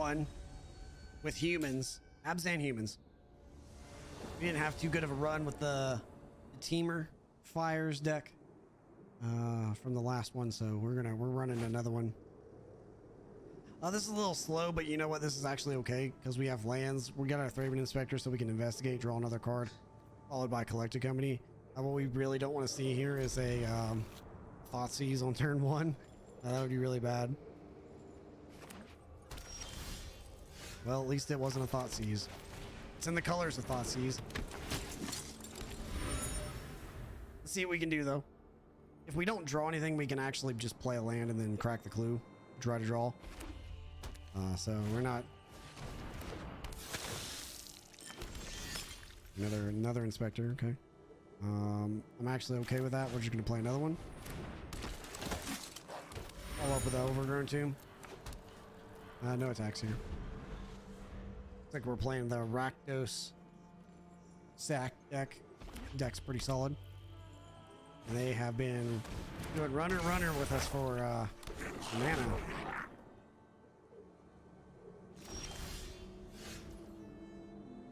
1 with humans, abs and humans. We didn't have too good of a run with the Teamer Fires deck from the last one, so we're running another one. This is a little slow, but you know what? This is actually okay because we have lands. We got our Thraben Inspector, so we can investigate, draw another card, followed by Collector Company. What we really don't want to see here is a Thoughtseize on turn 1. That would be really bad. Well, at least it wasn't a Thoughtseize. It's in the colors of Thoughtseize. Let's see what we can do, though. If we don't draw anything, we can actually just play a land and then crack the clue. Try to draw. So we're not... Another Inspector, okay. I'm actually okay with that. We're just going to play another one. Follow up with the Overgrown Tomb. No attacks here. Looks like we're playing the Rakdos Sack deck. Deck's pretty solid. And they have been doing runner with us for mana.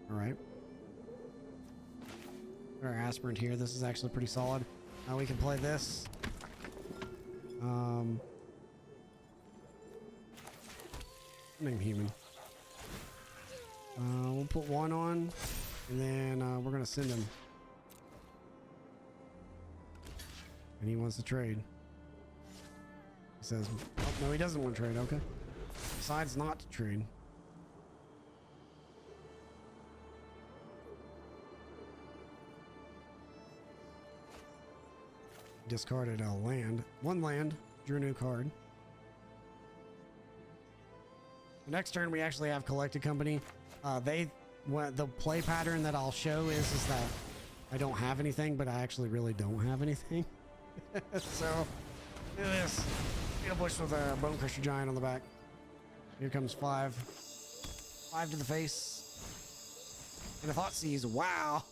Alright. Our Aspirant here. This is actually pretty solid. Now we can play this. Name human. We'll put 1 on, and then we're gonna send him. And he wants to trade. He says, oh, no, he doesn't want to trade. Okay. Decides not to trade. Discarded a land. 1 land. Drew a new card. The next turn we actually have Collected Company. The play pattern that I'll show is that I don't have anything, but I actually really don't have anything. So look at this. Fatal Push with a Bone Crusher Giant on the back. Here comes 5. 5 to the face. And a Thoughtseize. Wow.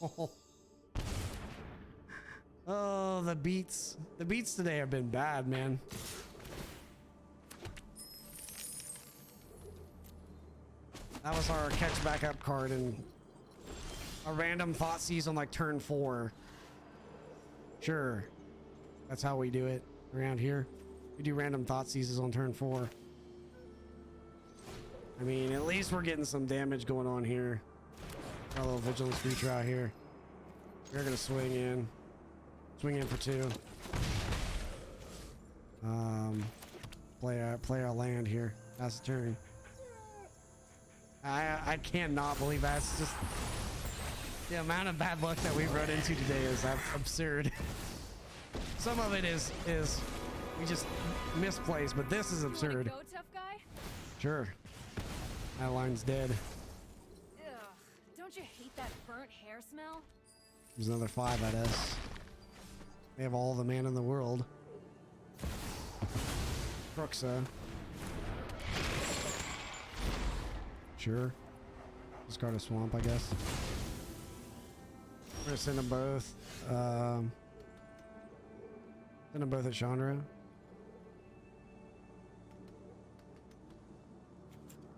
Oh, the beats. The beats today have been bad, man. That was our catch back up card and a random Thoughtseize on like turn 4. Sure. That's how we do it around here. We do random Thoughtseizes on turn 4. I mean, at least we're getting some damage going on here. Got a little Vigilance Creature out here. We're gonna swing in. Swing in for 2. Play our land here. That's the turn. I cannot believe that. It's just the amount of bad luck that we've run into today is absurd. Some of it is we just misplaced, but this is absurd. Go, tough guy? Sure. That line's dead. Ugh, don't you hate that burnt hair smell? There's another 5 at us. They have all the mana in the world. Bruxa. Sure. Discard a swamp, I guess. We're gonna send them both. Send them both at Chandra.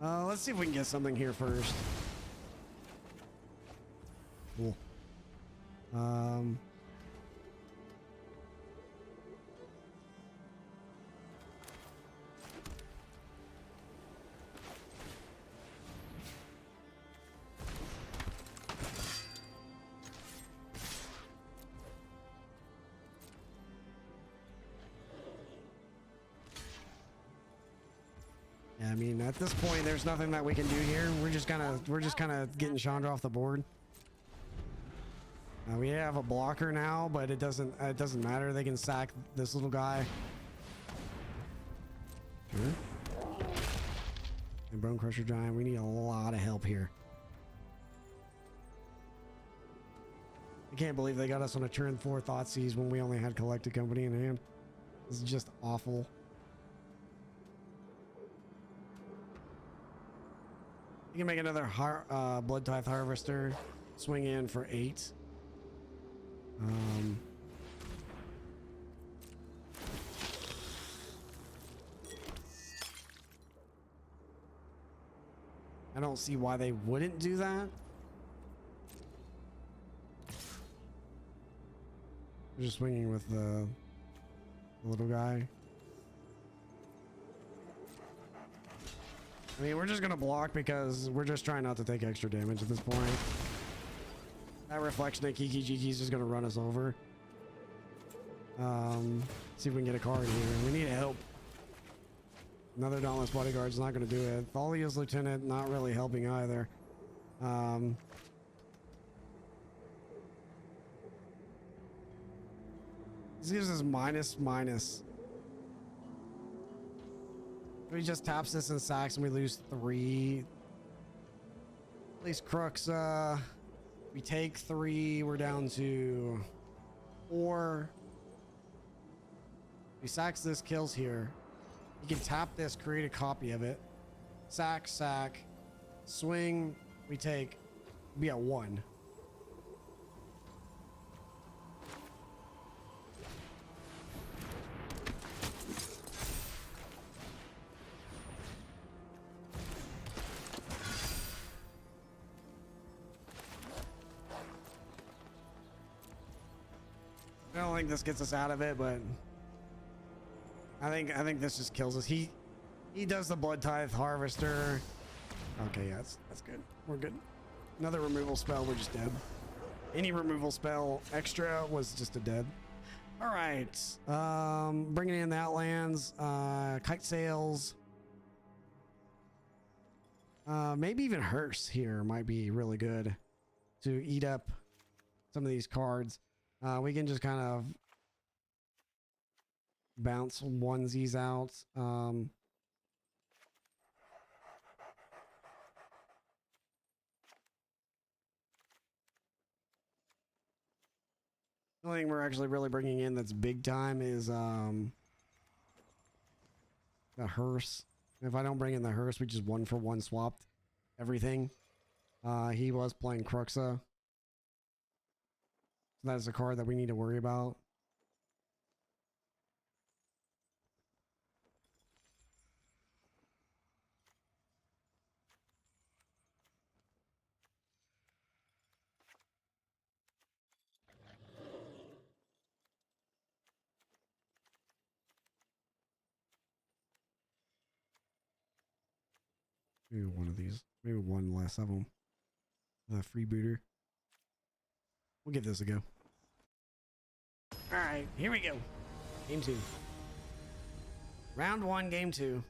Let's see if we can get something here first. Cool. I mean, at this point, there's nothing that we can do here. We're just kind of getting Chandra off the board. We have a blocker now, but it doesn't matter. They can sack this little guy. Sure. And Bone Crusher Giant. We need a lot of help here. I can't believe they got us on a turn 4 Thoughtseize when we only had Collected Company in hand. This is just awful. You can make another Blood Tithe Harvester, swing in for 8. I don't see why they wouldn't do that. We're just swinging with the little guy. I mean, we're just gonna block because we're just trying not to take extra damage at this point. That reflection of Kiki Jiki is just gonna run us over. See if we can get a card here. We need help. Another Dauntless Bodyguard's not gonna do it. Thalia's Lieutenant not really helping either. This gives us minus. He just taps this and sacks and we lose 3. At least Crux, we take 3, we're down to 4. He sacks this, kills here. He can tap this, create a copy of it. Sack, swing, we take, be at 1. I don't think this gets us out of it, but I think this just kills us. He does the Blood Tithe Harvester. Okay, yeah, that's good. We're good. Another removal spell, we're just dead. Any removal spell extra was just a dead. All right, bringing in the Outlands, Kite Sails. Maybe even Hearse here might be really good to eat up some of these cards. We can just kind of bounce onesies out. The only thing we're actually really bringing in that's big time is the Hearse. If I don't bring in the Hearse, we just 1-for-1 swapped everything. He was playing Cruxa. That is a card that we need to worry about. Maybe one of these. Maybe one less of them. The freebooter. We'll give this a go. All right, here we go. Game 2. Round 1, game 2.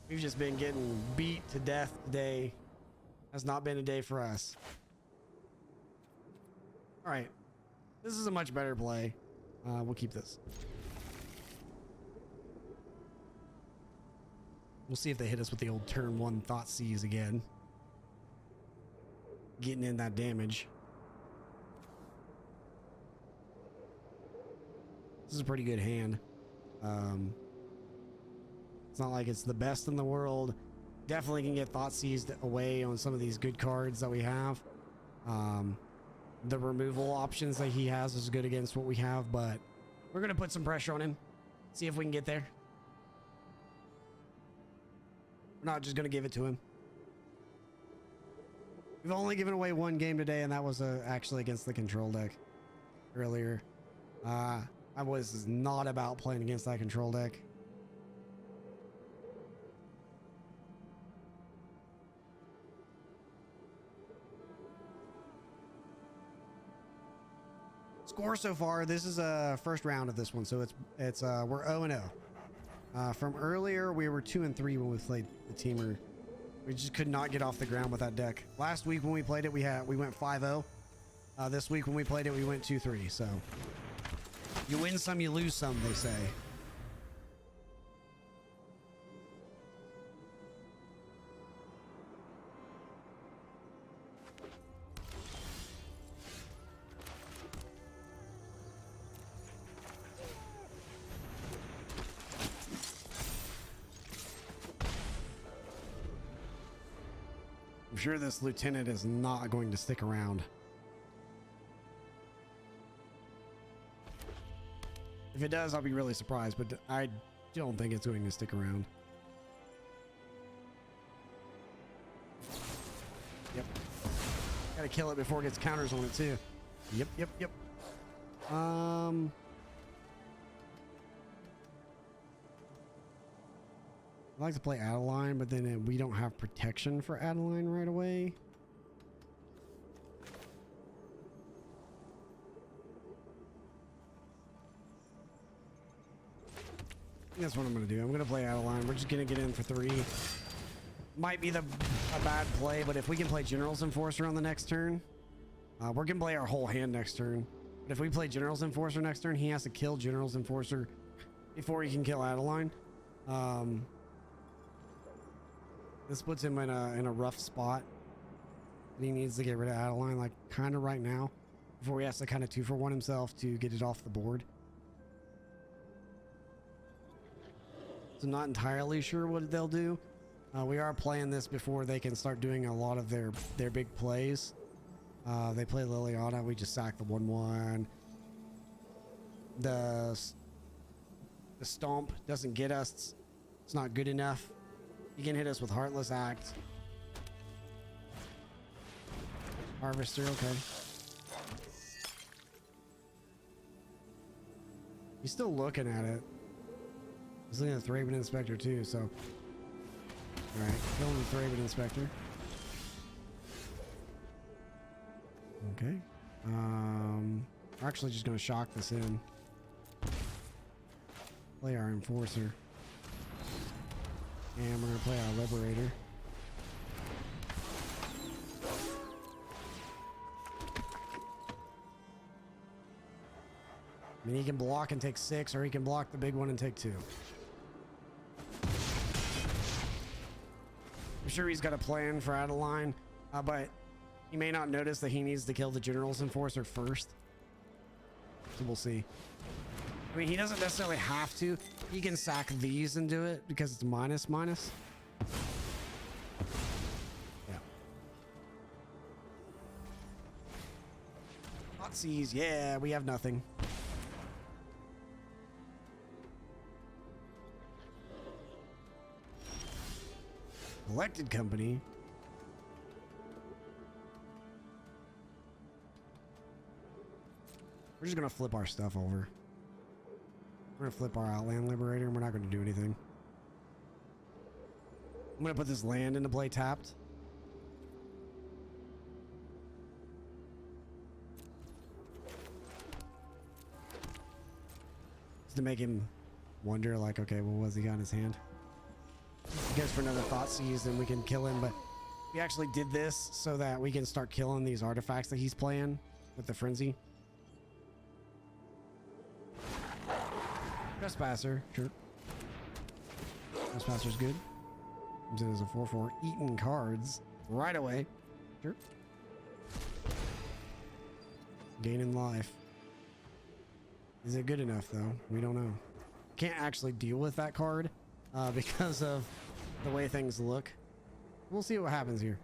We've just been getting beat to death today. Has not been a day for us. All right, this is a much better play. We'll keep this. We'll see if they hit us with the old turn 1 Thoughtseize again. Getting in that damage. This is a pretty good hand. It's not like it's the best in the world. Definitely can get Thoughtseized away on some of these good cards that we have. The removal options that he has is good against what we have, but we're gonna put some pressure on him. See if we can get there. We're not just gonna give it to him. We've only given away 1 game today, and that was actually against the control deck earlier. I was not about playing against that control deck. Score so far, this is a first round of this one, so it's we're 0-0. From earlier, we were 2-3 when we played the teamer. We just could not get off the ground with that deck. Last week when we played it, we went 5-0. This week when we played it, we went 2-3. So you win some, you lose some, they say. I'm sure this lieutenant is not going to stick around. If it does, I'll be really surprised, but I don't think it's going to stick around. Gotta kill it before it gets counters on it too. Yep. I like to play Adeline, but then we don't have protection for Adeline right away. That's what I'm going to do. I'm going to play Adeline. We're just going to get in for 3. Might be a bad play, but if we can play General's Enforcer on the next turn, we're going to play our whole hand next turn. But if we play General's Enforcer next turn, he has to kill General's Enforcer before he can kill Adeline. This puts him in a rough spot. And he needs to get rid of Adeline, like kind of right now, before he has to kind of 2-for-1 himself to get it off the board. So not entirely sure what they'll do. We are playing this before they can start doing a lot of their big plays. They play Liliana. We just sack the 1/1. The stomp doesn't get us. It's not good enough. You can hit us with Heartless Act. Harvester, okay. He's still looking at it. He's looking at the Thraben Inspector too, so. Alright, killing the Thraben Inspector. Okay. We're actually just gonna shock this in. Play our Enforcer. And we're gonna play our Liberator. I mean, he can block and take 6, or he can block the big one and take 2. I'm sure he's got a plan for Adeline, but he may not notice that he needs to kill the General's Enforcer first. So we'll see. I mean, he doesn't necessarily have to. He can sack these and do it because it's minus. Yeah. Hot seas. Yeah, we have nothing. Elected company. We're just gonna flip our stuff over. We're gonna flip our Outland Liberator and we're not gonna do anything. I'm gonna put this land into play tapped. Just to make him wonder, like, okay, what was he got in his hand? He goes for another Thought Seize and we can kill him, but we actually did this so that we can start killing these artifacts that he's playing with the Frenzy. Trespasser, sure. Trespasser's good. Comes in as a 4/4. Eating cards right away. Sure. Gaining life. Is it good enough though? We don't know. Can't actually deal with that card because of the way things look. We'll see what happens here.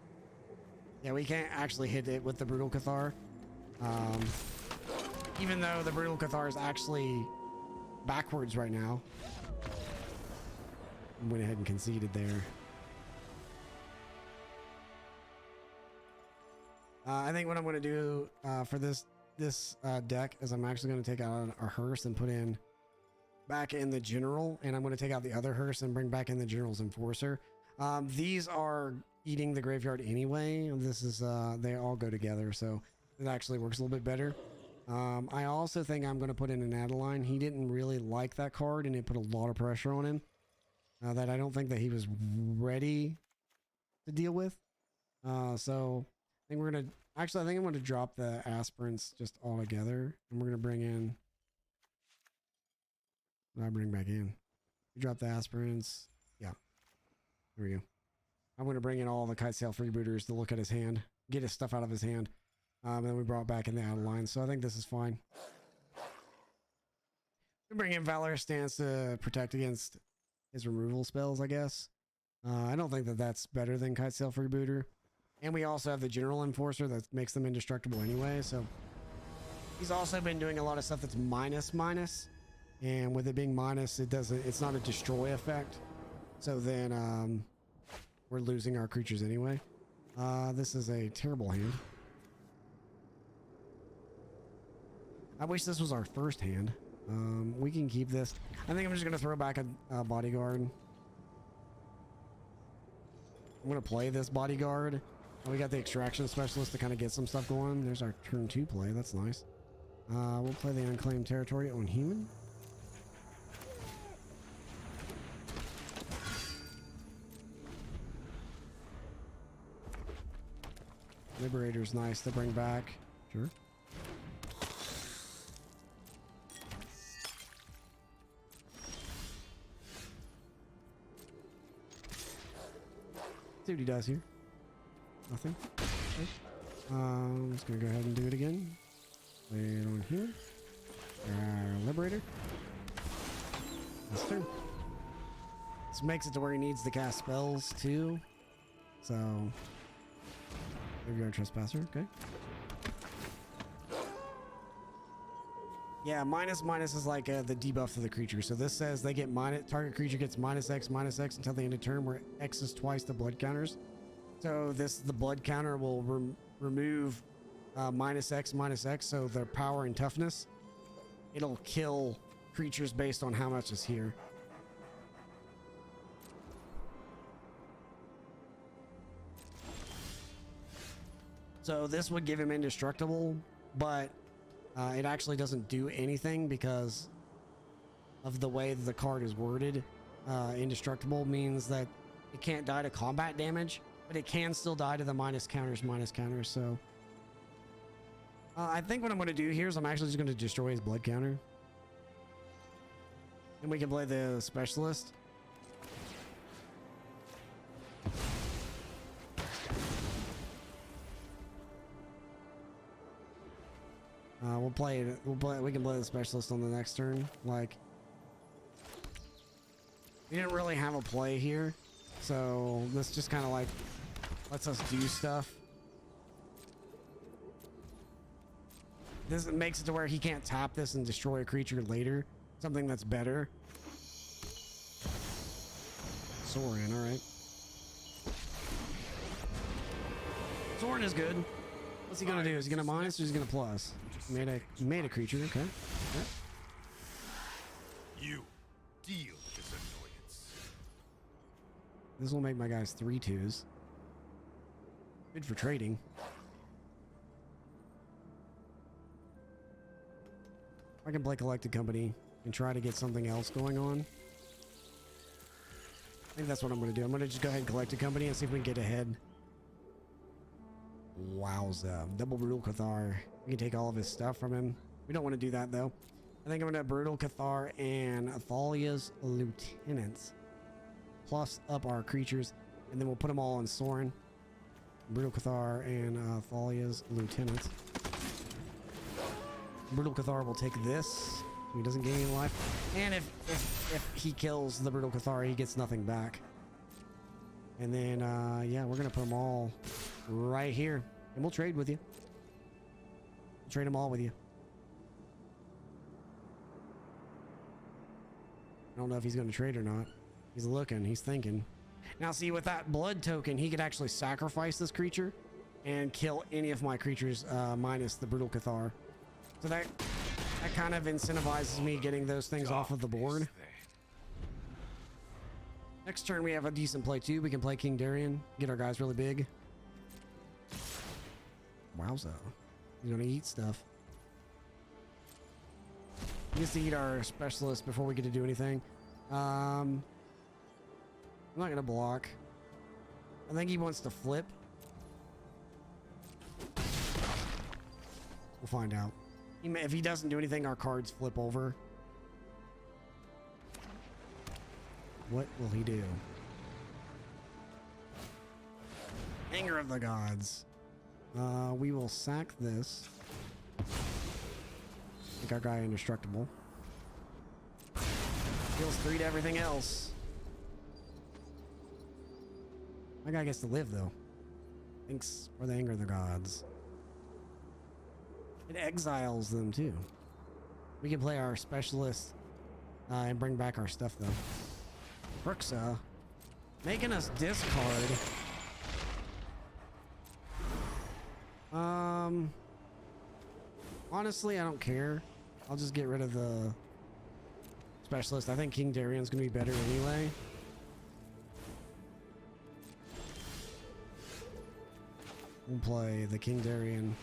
Yeah, we can't actually hit it with the Brutal Cathar. Even though the Brutal Cathar is actually backwards right now. Went ahead and conceded there. I think what I'm going to do for this deck is I'm actually going to take out a hearse and put in back in the General, and I'm going to take out the other hearse and bring back in the General's Enforcer. These are eating the graveyard anyway. This is they all go together, so it actually works a little bit better. I also think I'm going to put in an Adeline. He didn't really like that card, and it put a lot of pressure on him that I don't think that he was ready to deal with. So I think we're going to actually, I think I'm going to drop the aspirants just all together, and we're going to bring in. I bring back in. We drop the aspirants. Yeah. There we go. I'm going to bring in all the Kitesail freebooters to look at his hand, get his stuff out of his hand. And then we brought back in the Adeline, so I think this is fine. We bring in Valorous Stance to protect against his removal spells, I guess. I don't think that that's better than Kitesail Freebooter. And we also have the General Enforcer that makes them indestructible anyway, so he's also been doing a lot of stuff that's minus. And with it being minus, it's not a destroy effect. So then we're losing our creatures anyway. This is a terrible hand. I wish this was our first hand. We can keep this. I think I'm just gonna throw back a bodyguard. I'm gonna play this bodyguard. And we got the extraction specialist to kind of get some stuff going. There's our turn 2 play. That's nice. We'll play the unclaimed territory on human. Liberator's nice to bring back. Sure. See what he does here. Nothing. Okay. I'm just gonna go ahead and do it again. Play it on here. Liberator. That's turn. This makes it to where he needs to cast spells too. So, Graveyard Trespasser. Okay. Yeah, minus is like the debuff to the creature. So this says they get target creature gets -X until the end of turn, where X is twice the blood counters. So the blood counter will remove -X, so their power and toughness. It'll kill creatures based on how much is here. So this would give him indestructible, but it actually doesn't do anything because of the way the card is worded. Indestructible means that it can't die to combat damage, but it can still die to the minus counters. So I think what I'm going to do here is I'm actually just going to destroy his blood counter. And we can play the specialist. We can play the specialist on the next turn. Like, we didn't really have a play here, so this just kind of like lets us do stuff. This makes it to where he can't tap this and destroy a creature later. Something that's better. Sorin, alright. Sorin is good. What's he gonna do? Is he gonna minus or is he gonna plus? Made a creature, okay. Yep. You deal with this annoyance. This will make my guys 3/2s. Good for trading. I can play Collected Company and try to get something else going on. I think that's what I'm going to do. I'm going to just go ahead and Collected Company and see if we can get ahead. Wowza. Double Brutal Cathar. We can take all of his stuff from him. We don't want to do that, though. I think I'm going to Brutal Cathar and Athalia's Lieutenants. Plus up our creatures. And then we'll put them all on Sorin. Brutal Cathar and Athalia's Lieutenants. Brutal Cathar will take this. So he doesn't gain any life. And if he kills the Brutal Cathar, he gets nothing back. And then, yeah, we're going to put them all right here. And we'll trade with you. We'll trade them all with you. I don't know if he's going to trade or not. He's looking. He's thinking. Now, see, with that blood token, he could actually sacrifice this creature and kill any of my creatures minus the Brutal Cathar. So that kind of incentivizes me getting those things off of the board. Next turn, we have a decent play, too. We can play King Darien. Get our guys really big. Wowza. He's going to eat stuff. He gets to eat our specialist before we get to do anything. I'm not going to block. I think he wants to flip. We'll find out. If he doesn't do anything, our cards flip over. What will he do? Anger of the Gods. We will sack this. Make our guy indestructible. Deals 3 to everything else. My guy gets to live, though. Thanks for the Anger of the Gods. It exiles them, too. We can play our specialist and bring back our stuff, though. Bruxa. Making us discard. Honestly, I don't care. I'll just get rid of the specialist. I think King Darian's gonna be better anyway. We'll play the King Darian.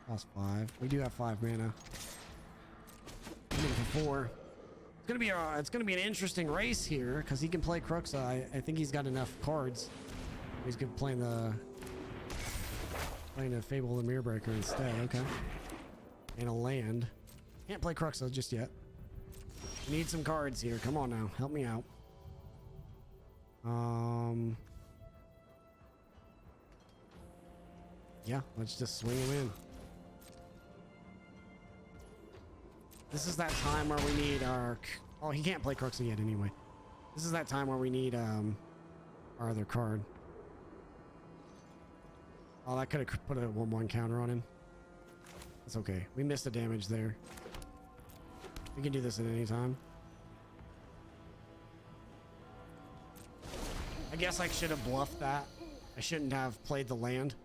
Cost 5. We do have 5 mana. I'm in for 4. It's gonna be an interesting race here because he can play Cruxa. I think he's got enough cards. He's good playing a Fable the Mirrorbreaker instead. Okay. And a land. Can't play Cruxa just yet. Need some cards here. Come on now, help me out. Yeah, let's just swing him in. This is that time where we need our... Oh, he can't play Cruxa yet anyway. This is that time where we need our other card. Oh, that could have put a 1/1 counter on him. That's okay. We missed the damage there. We can do this at any time. I guess I should have bluffed that. I shouldn't have played the land.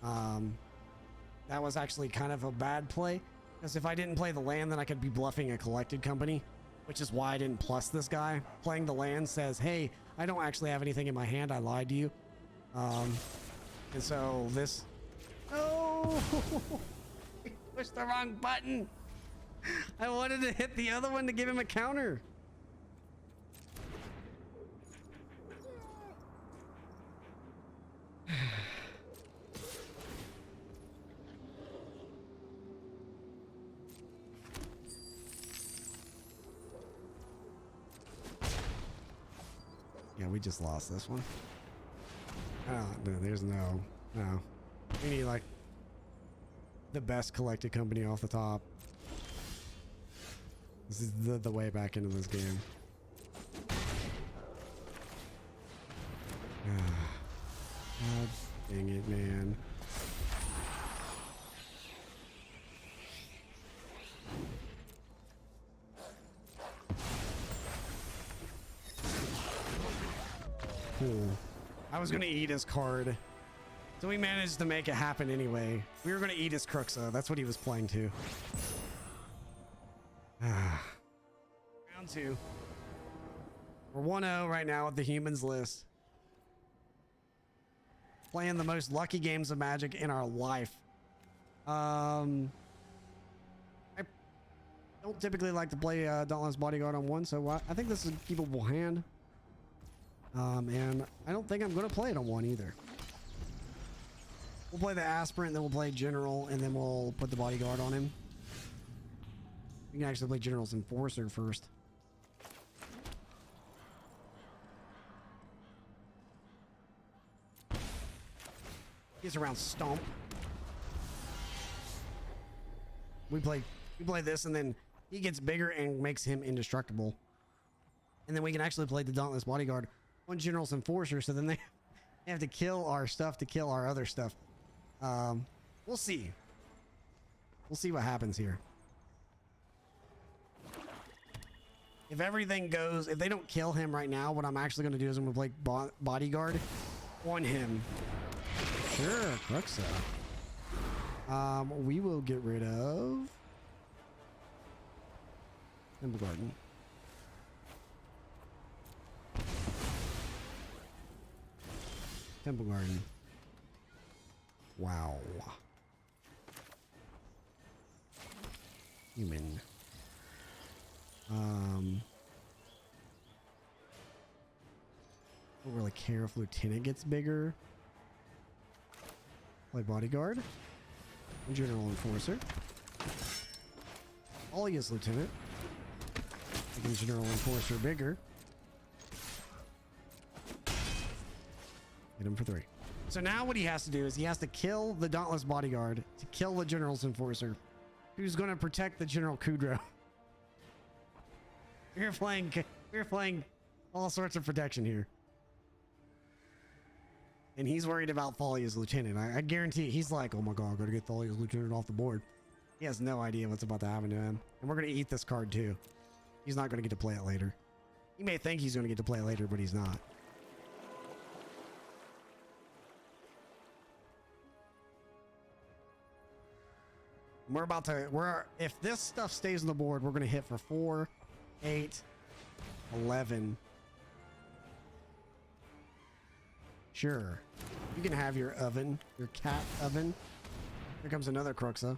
That was actually kind of a bad play. Because if I didn't play the land, then I could be bluffing a collected company. Which is why I didn't plus this guy. Playing the land says, hey, I don't actually have anything in my hand. I lied to you. And so this... Oh! I pushed the wrong button. I wanted to hit the other one to give him a counter. Yeah, we just lost this one. Oh, no, there's no. We need like the best collected company off the top. This is the way back into this game. God dang it, man. Cool. I was gonna eat his card. So we managed to make it happen anyway. We were gonna eat his Cruxa. That's what he was playing to. Round 2. We're 1-0 right now with the humans list. Playing the most lucky games of Magic in our life. I don't typically like to play Dauntless Bodyguard on 1, so I think this is a keepable hand. And I don't think I'm going to play it on 1 either. We'll play the Aspirant, then we'll play General, and then we'll put the Bodyguard on him. We can actually play General's Enforcer first. Gets around Stomp. We play this, and then he gets bigger and makes him indestructible. And then we can actually play the Dauntless Bodyguard on General's Enforcer, so then they have to kill our stuff to kill our other stuff. We'll see. We'll see what happens here. If everything goes, if they don't kill him right now, what I'm actually going to do is I'm going to play Bodyguard on him. Sure, Cruxa. We will get rid of Temple Garden. Temple Garden. Wow. Human. Don't really care if Lieutenant gets bigger. Play Bodyguard. General Enforcer. Ollie is Lieutenant. Making General Enforcer bigger. Hit him for 3. So now what he has to do is he has to kill the Dauntless Bodyguard to kill the General's Enforcer, who's going to protect the General Kudro. We're playing all sorts of protection here. And he's worried about Thalia's Lieutenant. I guarantee he's like, oh my god, I gotta get Thalia's Lieutenant off the board. He has no idea what's about to happen to him. And we're gonna eat this card too. He's not gonna get to play it later. He may think he's gonna get to play it later, but he's not. We're about to, if this stuff stays on the board, we're going to hit for 4, 8, 11. Sure. You can have your oven, your cat oven. Here comes another Cruxa.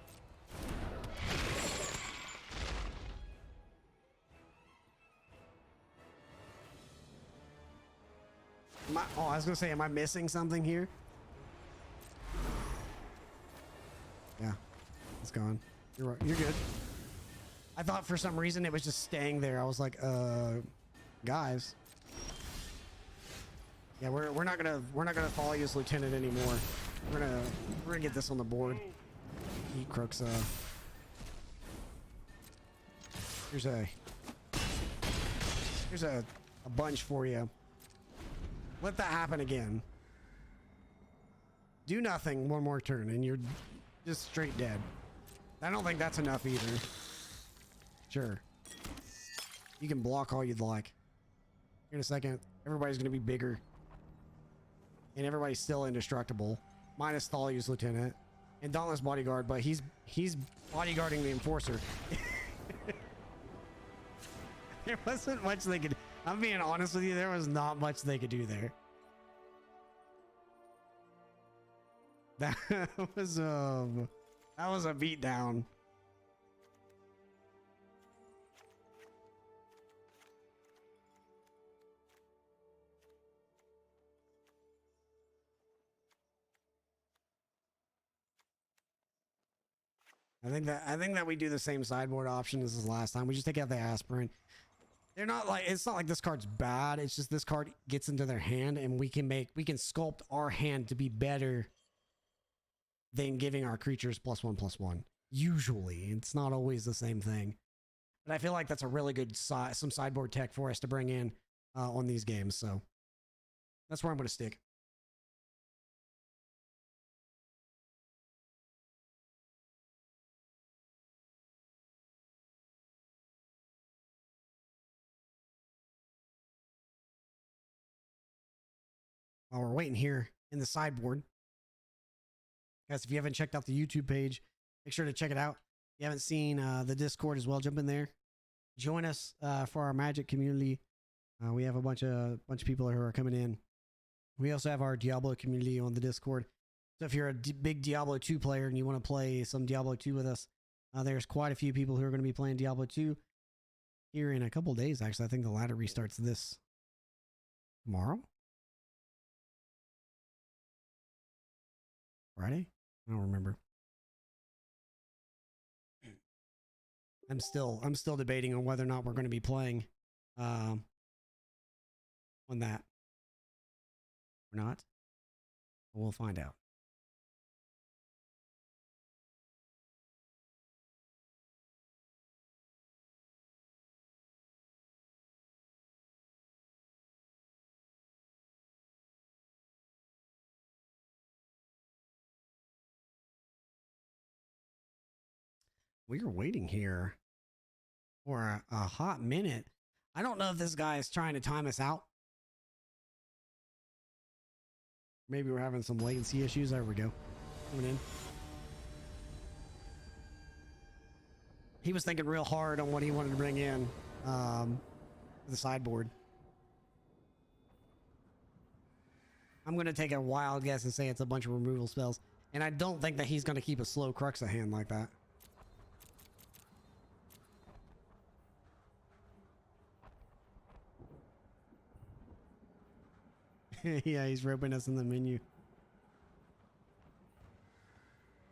I was going to say, am I missing something here? Yeah, it's gone. You're right. You're good. I thought for some reason it was just staying there. I was like, guys. Yeah, we're not gonna follow you as lieutenant anymore. We're gonna get this on the board. Eat Crooks. Here's a bunch for you. Let that happen again. Do nothing one more turn and you're just straight dead. I don't think that's enough either. Sure. You can block all you'd like. In a second, everybody's gonna be bigger. And everybody's still indestructible. Minus Thalia's lieutenant. And Dauntless bodyguard, but he's bodyguarding the enforcer. There wasn't much they could. I'm being honest with you, there was not much they could do there. That was a beatdown. I think that we do the same sideboard option as last time. We just take out the aspirin. They're not like, it's not like this card's bad. It's just this card gets into their hand and we can sculpt our hand to be better than giving our creatures +1/+1. Usually, it's not always the same thing. But I feel like that's a really good some sideboard tech for us to bring in on these games. So that's where I'm going to stick. While we're waiting here in the sideboard, guys, if you haven't checked out the YouTube page, make sure to check it out. If you haven't seen the Discord as well, jump in there. Join us for our Magic community. We have a bunch of people who are coming in. We also have our Diablo community on the Discord. So if you're a big Diablo 2 player and you want to play some Diablo 2 with us, there's quite a few people who are going to be playing Diablo 2 here in a couple days. Actually, I think the ladder restarts this tomorrow. Friday? I don't remember. I'm still debating on whether or not we're going to be playing on that or not. We'll find out. We are waiting here for a hot minute. I don't know if this guy is trying to time us out. Maybe we're having some latency issues. There we go. Coming in. He was thinking real hard on what he wanted to bring in for the sideboard. I'm going to take a wild guess and say it's a bunch of removal spells. And I don't think that he's going to keep a slow Crux at hand like that. Yeah, he's roping us in the menu.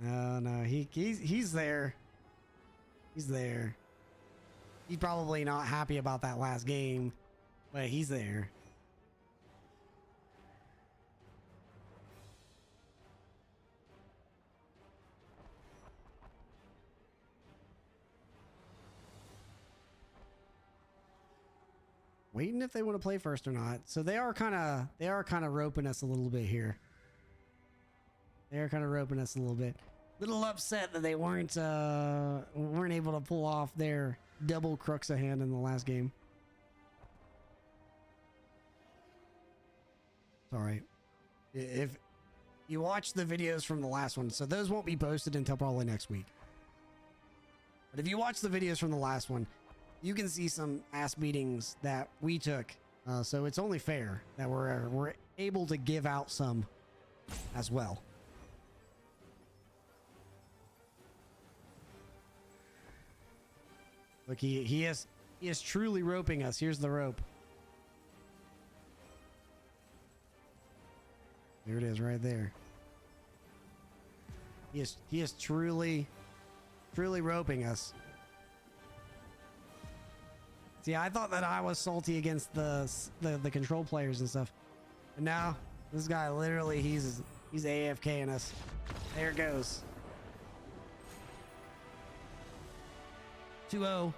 Oh no, he's there. He's there. He's probably not happy about that last game, but he's there. Waiting if they want to play first or not. So they are kind of roping us a little bit here. They're kind of roping us a little bit. Little upset that they weren't able to pull off their double Crux of hand in the last game. It's all right. If you watch the videos from the last one, so those won't be posted until probably next week. But if you watch the videos from the last one, you can see some ass beatings that we took. So it's only fair that we're able to give out some as well. Look, he is truly roping us. Here's the rope. There it is, right there. He is truly roping us. See, I thought that I was salty against the control players and stuff, but now this guy literally he's AFKing us. There it goes. 2-0.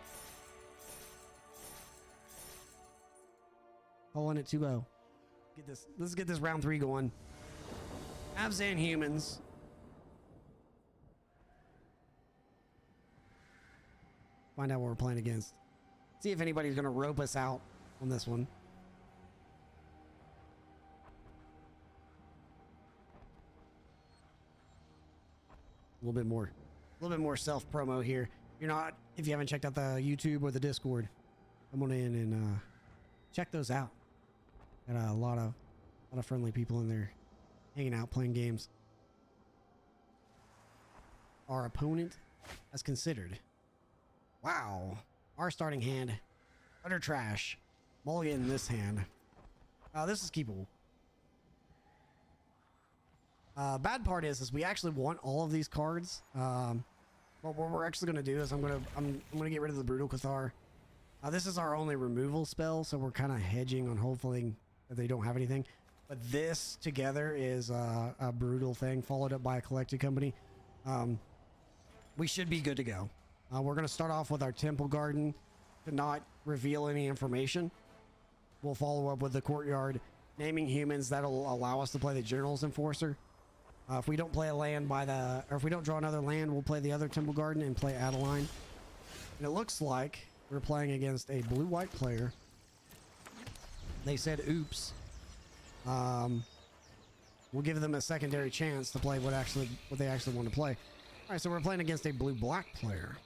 Pulling it 2-0. Let's get this round 3 going. Abzan humans. Find out what we're playing against. See if anybody's gonna rope us out on this one. A little bit more self promo here. If you haven't checked out the YouTube or the Discord, come on in and check those out. Got a lot of friendly people in there hanging out playing games. Our opponent has considered. Wow. Our starting hand, utter trash. Mulligan in this hand. This is keepable. Bad part is we actually want all of these cards. But what we're actually gonna do is I'm gonna get rid of the Brutal Cathar. This is our only removal spell, so we're kind of hedging on hoping that they don't have anything. But this together is a brutal thing, followed up by a collected company. We should be good to go. We're going to start off with our Temple Garden to not reveal any information. We'll follow up with the Courtyard, naming humans. That'll allow us to play the General's Enforcer. If we don't play a land or if we don't draw another land, we'll play the other Temple Garden and play Adeline. And it looks like we're playing against a blue-white player. They said, oops. We'll give them a secondary chance to play what they actually want to play. All right, so we're playing against a blue-black player.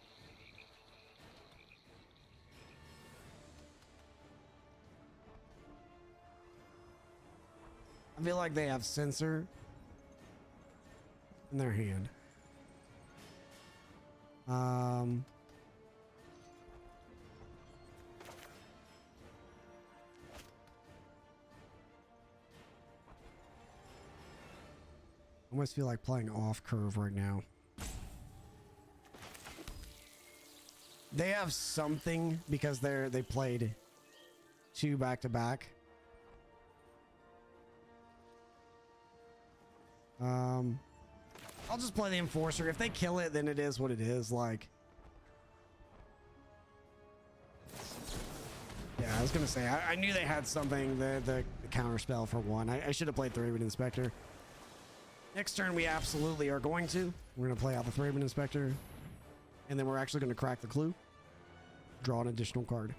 I feel like they have Censor in their hand. I almost feel like playing off curve right now. They have something because they played 2 back-to-back. I'll just play the Enforcer. If they kill it, then it is what it is. Like, yeah, I was gonna say I knew they had something. The counter spell for 1. I should have played Thraben Inspector. Next turn, we absolutely are going to. We're going to play out the Thraben Inspector. And then we're actually going to crack the clue. Draw an additional card.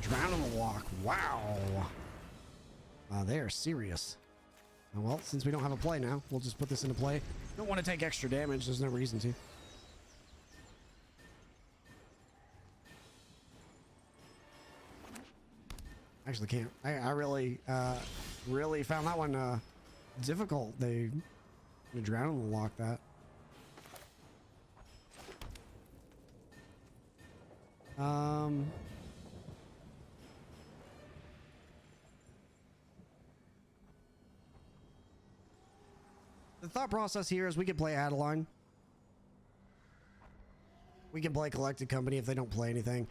Drown in the Walk. Wow. They are serious. Well, since we don't have a play now, we'll just put this into play. Don't want to take extra damage. There's no reason to. Actually can't. I really found that one difficult. They Drown in the Lock that. The thought process here is we could play Adeline. We can play Collected Company if they don't play anything.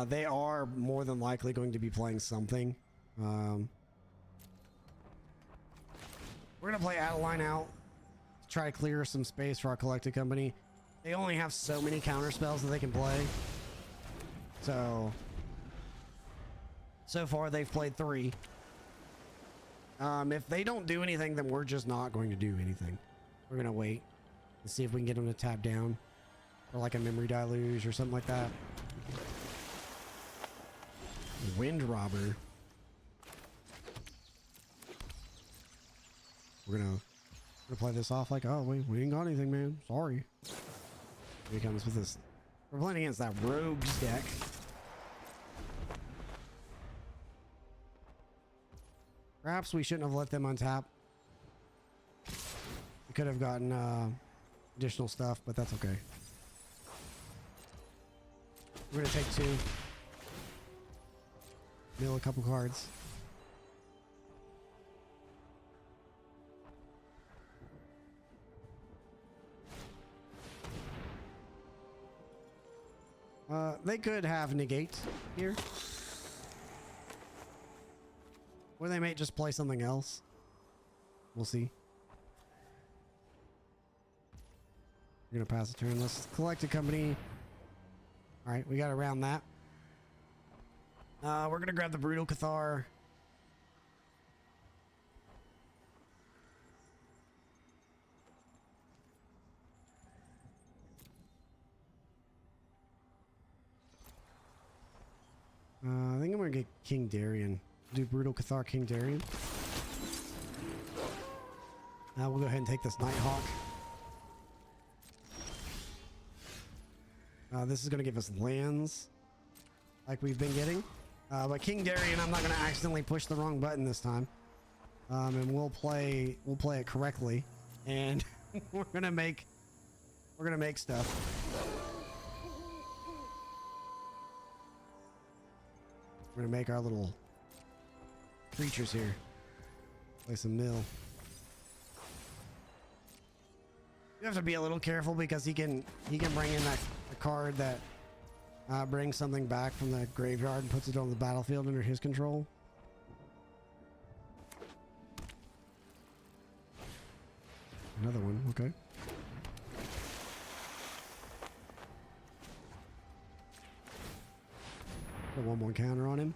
They are more than likely going to be playing something. We're going to play Adeline out to try to clear some space for our Collected Company. They only have so many counter spells that they can play. So far they've played 3. If they don't do anything, then we're just not going to do anything. We're going to wait and see if we can get them to tap down. Or like a Memory Deluge or something like that. Wind Robber. We're We're gonna play this off like, oh, we ain't got anything, man. Sorry. Here he comes with this. We're playing against that rogues deck. Perhaps we shouldn't have let them untap. We could have gotten additional stuff, but that's okay. We're gonna take 2. Mill a couple cards. They could have negate here. Or they may just play something else. We'll see. We're gonna pass a turn. Let's collect a company. All right, we got around that. We're gonna grab the Brutal Cathar. I think I'm gonna get King Darien. Do Brutal Cathar, King Darien. Now we'll go ahead and take this Nighthawk. This is gonna give us lands, like we've been getting. But King Darien, I'm not gonna accidentally push the wrong button this time. And we'll play it correctly, and we're gonna make stuff. We're gonna make our little creatures here. Play some mill. You have to be a little careful because he can bring in that card that brings something back from the graveyard and puts it on the battlefield under his control. Another one, okay. Put 1/1 counter on him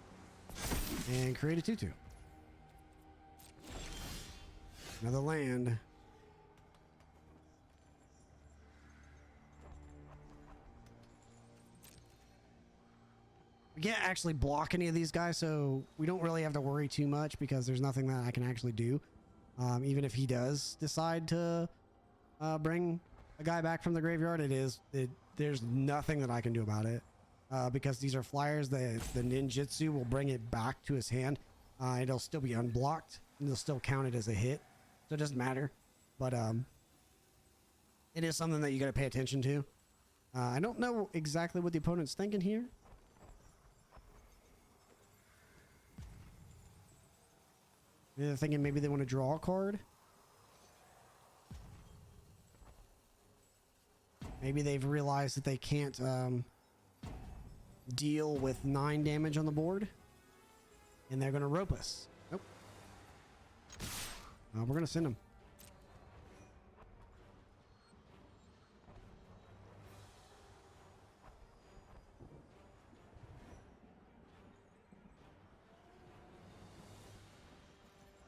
and create a 2/2. Another land. We can't actually block any of these guys, so we don't really have to worry too much because there's nothing that I can actually do. Even if he does decide to bring a guy back from the graveyard, there's nothing that I can do about it. Because these are flyers, the ninjutsu will bring it back to his hand. It'll still be unblocked and they'll still count it as a hit, so it doesn't matter. But it is something that you got to pay attention to. I don't know exactly what the opponent's thinking here. They're thinking maybe they want to draw a card. Maybe they've realized that they can't deal with 9 damage on the board, and they're going to rope us. Nope. We're going to send them.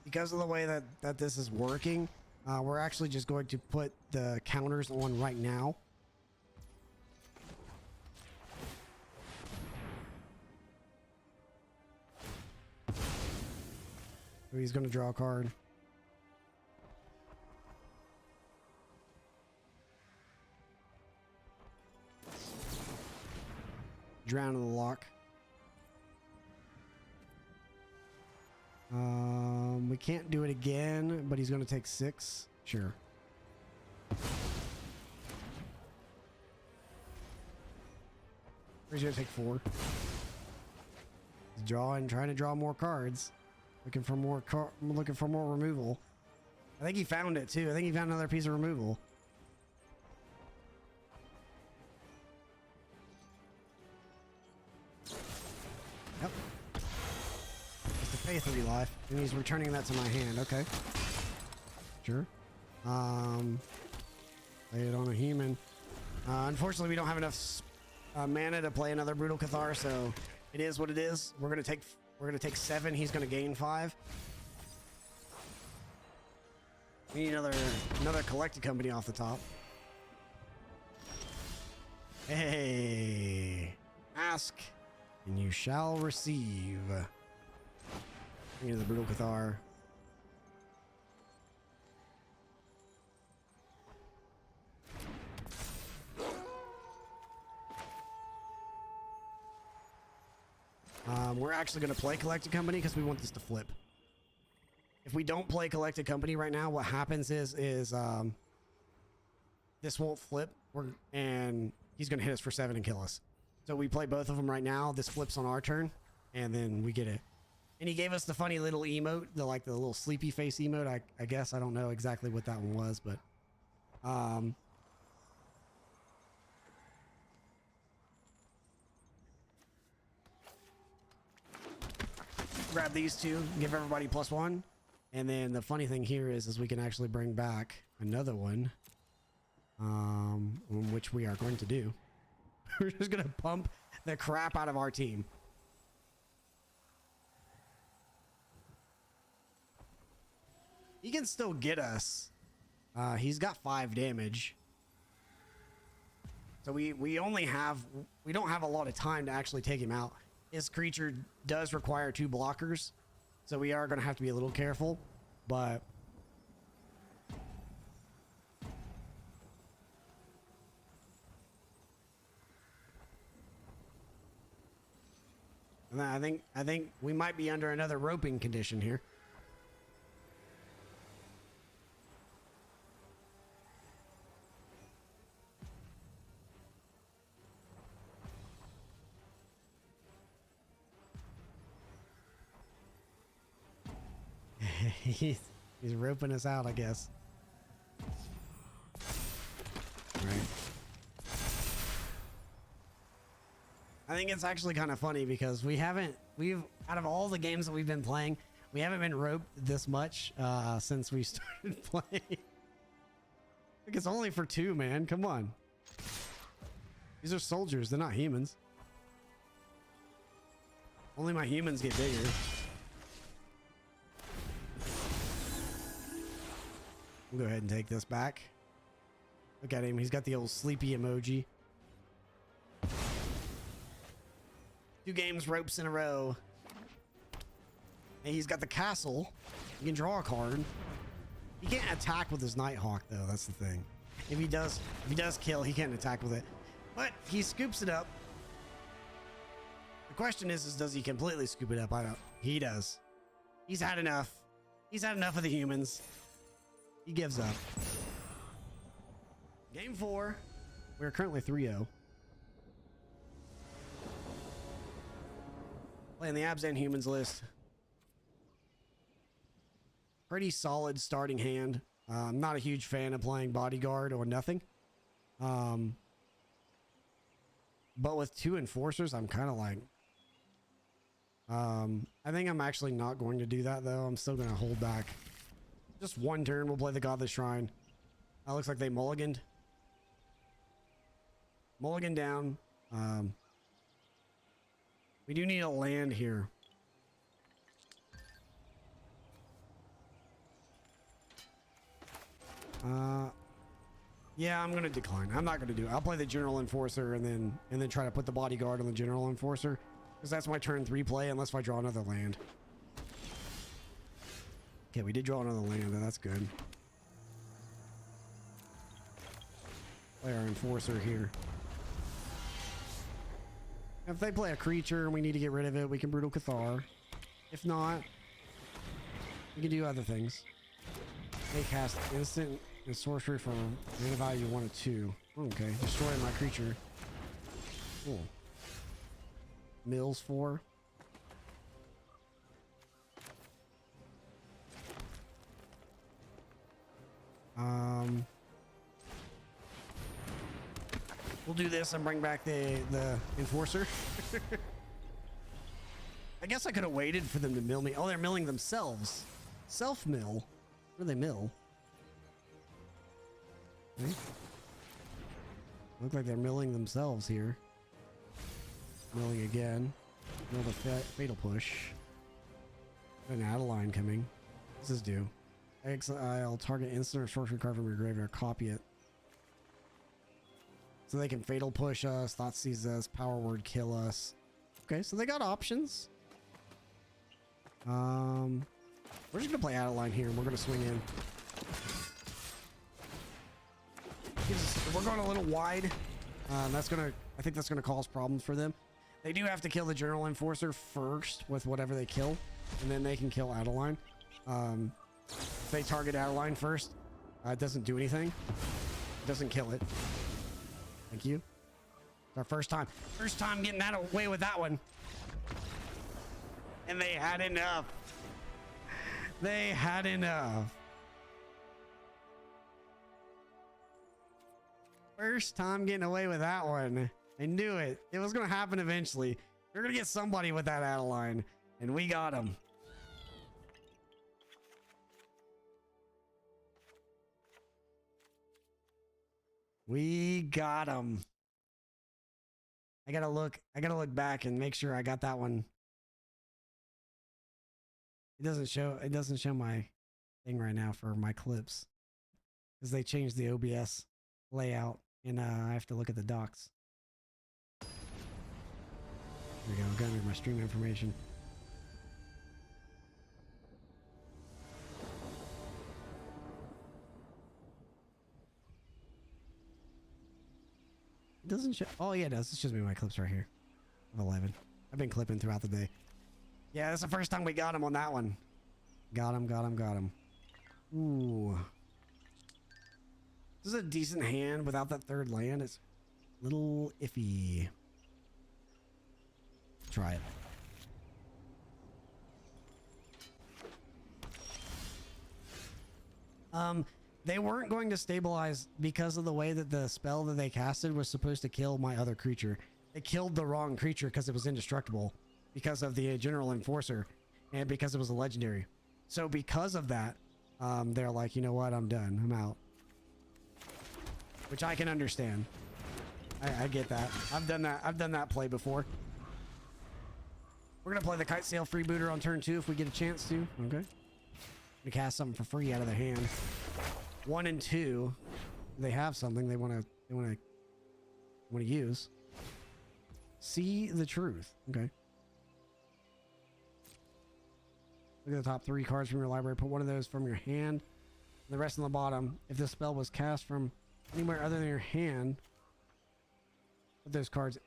Because of the way that this is working, we're actually just going to put the counters on right now. So he's going to draw a card. Drown in the lock. We can't do it again, but he's going to take 6. Sure. He's going to take 4. He's drawing, trying to draw more cards. Looking for more removal. I think he found it too. I think he found another piece of removal. Yep. Just to pay 3 life, and he's returning that to my hand. Okay. Sure. Play it on a human. Unfortunately, we don't have enough mana to play another Brutal Cathar, so it is what it is. We're gonna take 7. He's gonna gain 5. We need another collected company off the top. Hey, ask and you shall receive. Bring in the Brutal Cathar. we're actually going to play Collected Company because we want this to flip. If we don't play Collected Company right now, what happens is this won't flip, and he's going to hit us for 7 and kill us. So we play both of them right now. This flips on our turn, and then we get it. And he gave us the funny little emote, the little sleepy face emote. I guess I don't know exactly what that one was, but grab these two, give everybody +1, and then the funny thing here is we can actually bring back another one, which we are going to do. We're just gonna pump the crap out of our team. He can still get us. He's got 5 damage. So we don't have a lot of time to actually take him out. His creature does require 2 blockers, so we are going to have to be a little careful, but and I think we might be under another roping condition here. he's roping us out, I guess. Right. I think it's actually kind of funny because we've out of all the games that we've been playing, we haven't been roped this much since we started playing. I think it's only for 2, man. Come on. These are soldiers, they're not humans. Only my humans get bigger. We'll go ahead and take this back. Look at him. He's got the old sleepy emoji. 2 games ropes in a row. And he's got the castle. He can draw a card. He can't attack with his Nighthawk though. That's the thing. If he does kill, he can't attack with it. But he scoops it up. The question is does he completely scoop it up? I don't. He does. He's had enough. He's had enough of the humans. He gives up. Game 4. We're currently 3-0. Playing the Abs and Humans list. Pretty solid starting hand. I'm not a huge fan of playing Bodyguard or nothing. But with 2 Enforcers, I'm kind of like... I think I'm actually not going to do that, though. I'm still going to hold back. Just 1 turn, we'll play the Godless Shrine. That looks like they mulliganed. Mulligan down. We do need a land here. Yeah, I'm gonna decline. I'm not gonna do it. I'll play the General Enforcer and then try to put the Bodyguard on the General Enforcer, because that's my turn 3 play unless I draw another land. Okay, we did draw another land, and that's good. Play our Enforcer here. If they play a creature and we need to get rid of it, we can Brutal Cathar. If not, we can do other things. They cast instant and sorcery for mana value 1 or 2. Okay, destroy my creature. Cool. Mills 4. We'll do this and bring back the Enforcer. I guess I could have waited for them to mill me. Oh, they're milling themselves. Self-mill. Where do they mill? Okay. Look like they're milling themselves here. Milling again. Mill the Fatal Push. An Adeline coming. What's this do? Exile target instant or sorcery card from your graveyard. Copy it. So they can Fatal Push us, Thought Seize us, Power Word kill us. Okay, so they got options. We're just gonna play Adeline here and we're gonna swing in. We're going a little wide. I think that's gonna cause problems for them. They do have to kill the General Enforcer first with whatever they kill, and then they can kill Adeline. If they target Adeline first, it doesn't do anything. It doesn't kill it. Thank you. It's our first time. First time getting that away with that one. And they had enough. They had enough. First time getting away with that one. I knew it. It was going to happen eventually. We're going to get somebody with that Adeline. And we got him. We got him. I gotta look back and make sure I got that one. It doesn't show my thing right now for my clips. Because they changed the OBS layout and I have to look at the docs. There we go, got under my stream information. It doesn't show. Oh yeah, it does. It shows me my clips right here of 11. I've been clipping throughout the day. Yeah, that's the first time we got him on that one. Got him. Ooh. This is a decent hand without that third land. It's a little iffy. Try it. They weren't going to stabilize because of the way that the spell that they casted was supposed to kill my other creature. They killed the wrong creature because it was indestructible because of the General Enforcer and because it was a legendary. So because of that, they're like, you know what? I'm done. I'm out. Which I can understand. I get that. I've done that play before. We're going to play the Kite Sail Freebooter on turn 2 if we get a chance to. Okay. We cast something for free out of their hand. 1 and 2, they have something they want to use. See the truth. Okay. Look at the top 3 cards from your library. Put one of those from your hand. The rest on the bottom. If this spell was cast from anywhere other than your hand, put those cards.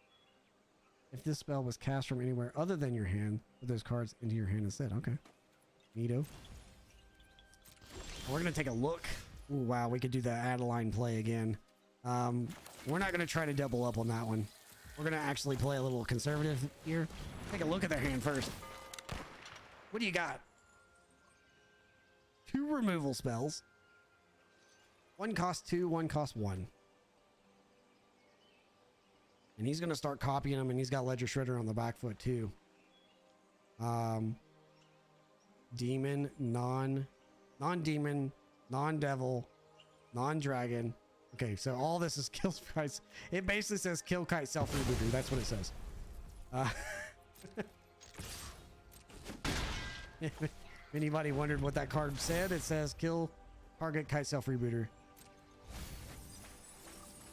If this spell was cast from anywhere other than your hand, put those cards into your hand instead. Okay. Neato. We're gonna take a look. Ooh, wow, we could do the Adeline play again. We're not gonna try to double up on that one. We're gonna actually play a little conservative here. Take a look at their hand first. What do you got? 2 removal spells. One costs 2, one costs 1. And he's gonna start copying them, and he's got Ledger Shredder on the back foot too. Demon, non-demon, non-devil, non-dragon. Okay, so all this is kill price. It basically says kill Kite Self Rebooter. That's what it says. If anybody wondered what that card said, it says kill target Kite Self Rebooter.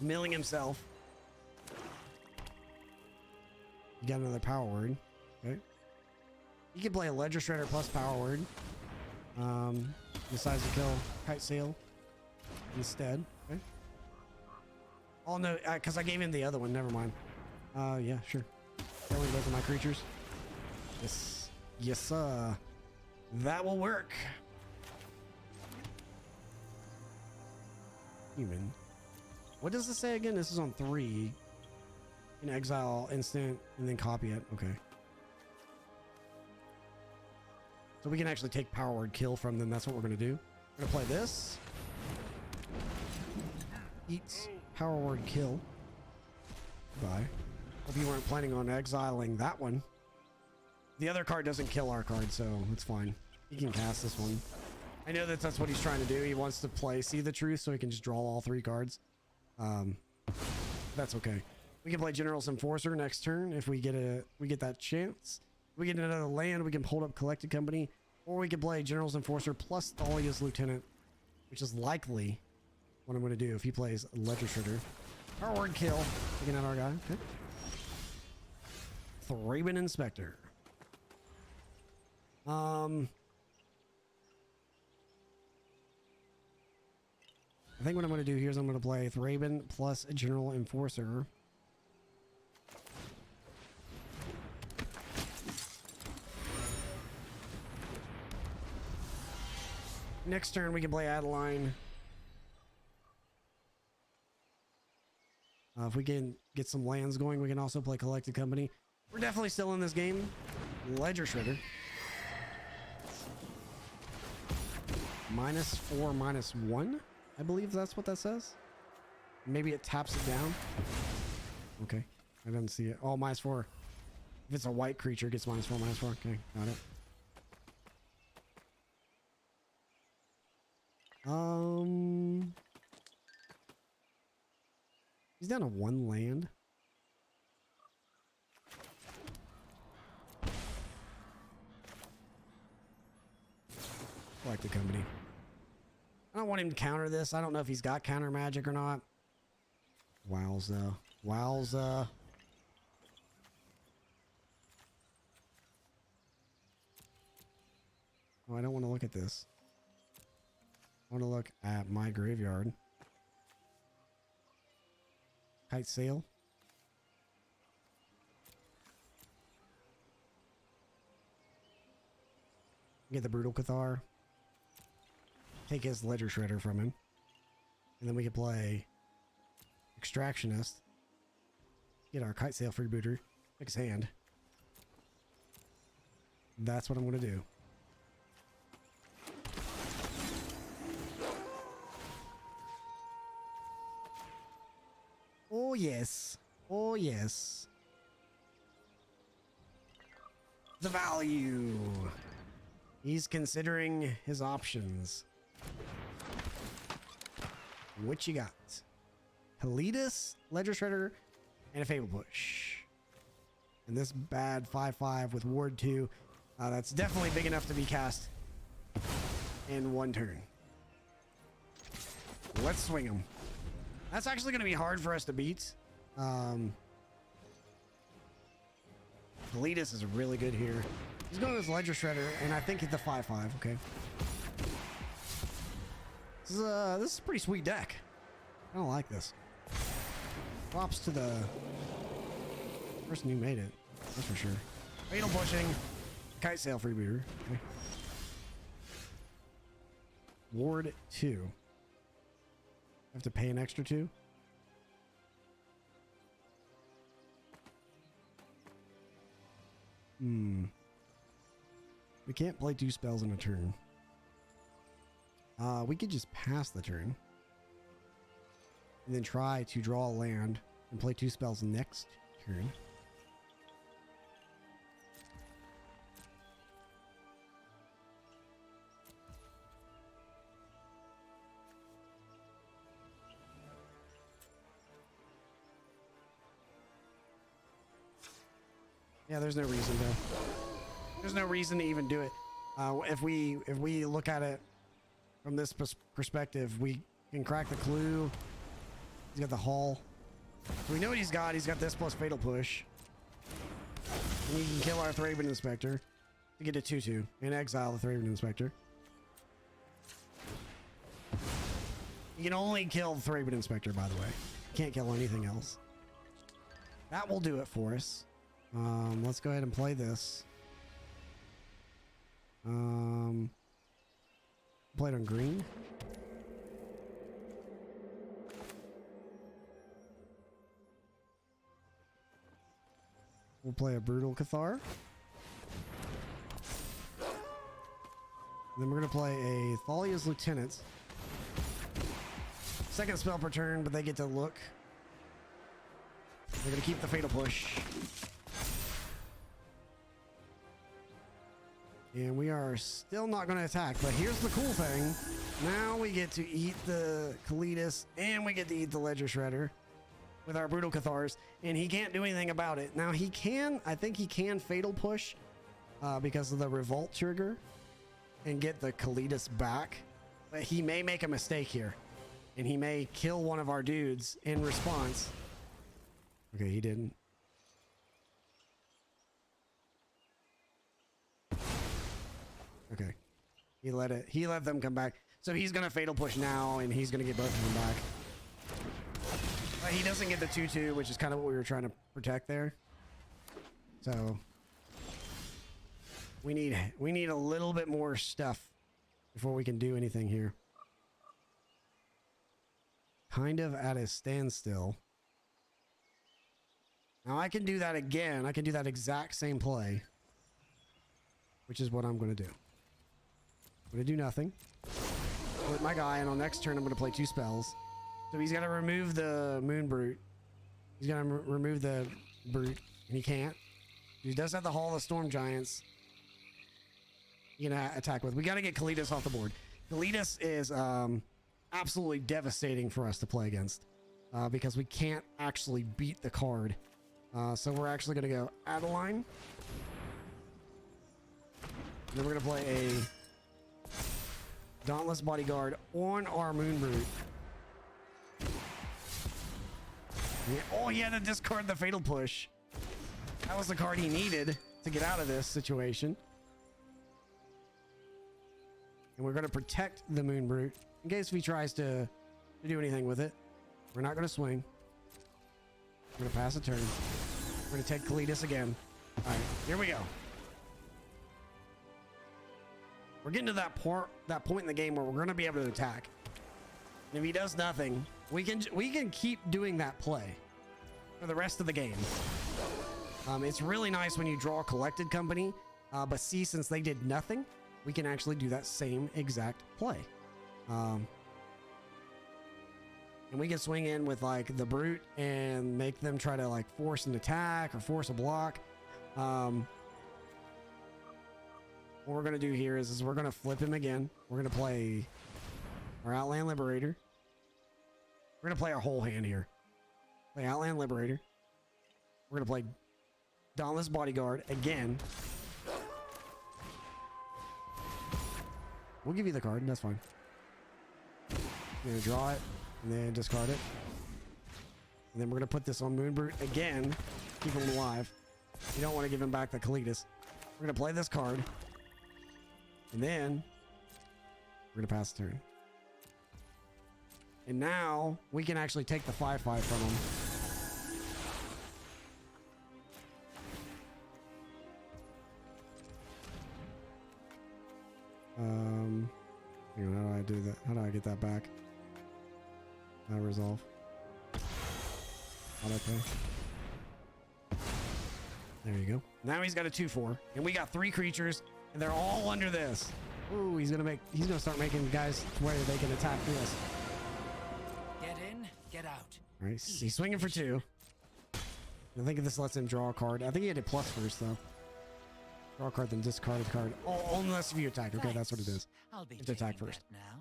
Milling himself. You got another power word. Okay. You can play a Ledger Shredder plus power word. Decides to kill Kite Sail instead. Okay. Oh no, because I gave him the other one. Never mind. Yeah, sure. Killing both of my creatures. Yes, yes, sir. That will work. Human. What does this say again? This is on 3. You can exile instant and then copy it. Okay. So we can actually take power word kill from them. That's what we're going to do. We're going to play this. Eats power word kill. Bye. Hope you weren't planning on exiling that one. The other card doesn't kill our card, so it's fine. He can cast this one. I know that that's what he's trying to do. He wants to play See the Truth so he can just draw all 3 cards. That's okay. We can play General's Enforcer next turn if we get that chance. If we get another land, we can hold up Collected Company, or we can play General's Enforcer plus Thalia's Lieutenant, which is likely what I'm going to do if he plays Ledger Shredder. Power word kill. Taking out our guy. Okay. Thraben Inspector. I think what I'm going to do here is I'm going to play Thraben plus General Enforcer. Next turn, we can play Adeline. If we can get some lands going, we can also play Collected Company. We're definitely still in this game. Ledger Shredder. -4, -1. I believe that's what that says. Maybe it taps it down. Okay. I didn't see it. Oh, -4. If it's a white creature, it gets -4, -4. Okay, got it. He's down to 1 land. Like the company. I don't want him to counter this. I don't know if he's got counter magic or not. Wowza. Wowza. Oh, I don't want to look at this. I want to look at my graveyard. Kite sail. Get the Brutal Cathar. Take his Ledger Shredder from him. And then we can play Extractionist. Get our Kite Sail Freebooter. Pick his hand. That's what I'm going to do. Oh, yes. Oh, yes. The value. He's considering his options. What you got? Helitis, Ledger Shredder, and a Fable Push. And this bad 5/5 with Ward 2. That's definitely big enough to be cast in 1 turn. Let's swing him. That's actually going to be hard for us to beat. Helitis is really good here. He's going with his Ledger Shredder, and I think hit the 5/5. Okay. This is a pretty sweet deck. I don't like this. Props to the person who made it. That's for sure. Fatal Pushing. Kite Sail Freebooter. Okay. Ward 2. Have to pay an extra 2. We can't play 2 spells in a turn. We could just pass the turn. And then try to draw a land and play 2 spells next turn. Yeah, there's no reason to. There's no reason to even do it. If we look at it from this perspective, we can crack the clue. He's got the hull. We know what he's got. He's got this plus Fatal Push. And he can kill our Thraben Inspector to get a 2/2 and exile the Thraben Inspector. You can only kill the Thraben Inspector, by the way. Can't kill anything else. That will do it for us. Let's go ahead and play this. Play it on green. We'll play a Brutal Cathar. And then we're going to play a Thalia's Lieutenant. Second spell per turn, but they get to look. They're going to keep the Fatal Push. And we are still not going to attack, but here's the cool thing. Now we get to eat the Kalitas, and we get to eat the Ledger Shredder with our Brutal Cathars, and he can't do anything about it. Now he can, I think he can Fatal Push because of the Revolt trigger and get the Kalitas back, but he may make a mistake here, and he may kill one of our dudes in response. Okay, he didn't. Okay. He let them come back. So he's going to Fatal Push now, and he's going to get both of them back. But he doesn't get the 2/2, which is kind of what we were trying to protect there. So we need a little bit more stuff before we can do anything here. Kind of at a standstill. Now I can do that again. I can do that exact same play, which is what I'm going to do. I'm going to do nothing. Put my guy, and on next turn I'm going to play 2 spells. So he's got to remove the Moon Brute. He's got to remove the Brute, and he can't. He does have the Hall of Storm Giants. You can attack with. We got to get Kalitas off the board. Kalitas is absolutely devastating for us to play against because we can't actually beat the card. So we're actually going to go Adeline. Then we're going to play a Dauntless Bodyguard on our Moon Brute. Oh, he had to discard the Fatal Push. That was the card he needed to get out of this situation. And we're going to protect the Moon Brute in case if he tries to do anything with it. We're not going to swing. We're going to pass a turn. We're going to take Kalitas again. All right, here we go. We're getting to that point in the game where we're going to be able to attack. And if he does nothing, we can keep doing that play for the rest of the game. It's really nice when you draw a Collected Company, but see, since they did nothing, we can actually do that same exact play. And we can swing in with like the Brute and make them try to like force an attack or force a block. What we're going to do here is we're going to flip him again. We're going to play our Outland Liberator. We're going to play our whole hand here. Play Outland Liberator. We're going to play Dauntless Bodyguard again. We'll give you the card. That's fine. We're going to draw it and then discard it. And then we're going to put this on Moon Brute again. Keep him alive. You don't want to give him back the Kalitas. We're going to play this card. And then we're going to pass the turn. And now we can actually take the 5/5 from him. Hang on, how do I do that? How do I get that back? Resolve. Auto pay. There you go. Now he's got a 2/4, and we got 3 creatures, and they're all under this. Ooh, he's gonna start making guys where they can attack this. Get in, get out. All right, he's swinging for 2. I think this lets him draw a card. I think he had a plus first though. Draw a card, then discard a card. Oh, unless if you attack. Okay, that's what it is. I'll be You have to attack taking first. that now.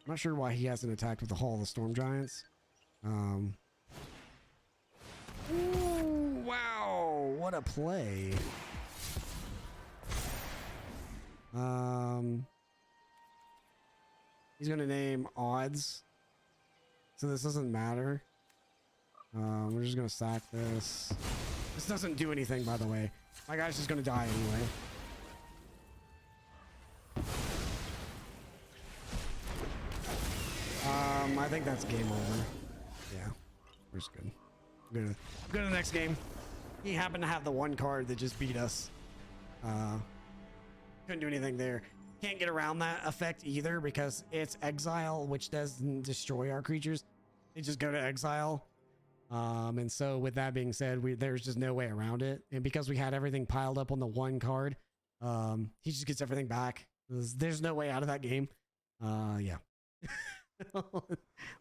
I'm not sure why he hasn't attacked with the Hall of the Storm Giants. Ooh, wow, what a play. He's gonna name odds, so this doesn't matter. We're just gonna sack this. This doesn't do anything, by the way. My guy's just gonna die anyway. I think that's game over. Yeah, we're just good. Go to the next game. He happened to have the one card that just beat us. Couldn't do anything there. Can't get around that effect either because it's exile, which doesn't destroy our creatures. They just go to exile. And so with that being said, there's just no way around it. And because we had everything piled up on the one card, he just gets everything back. There's no way out of that game. Yeah.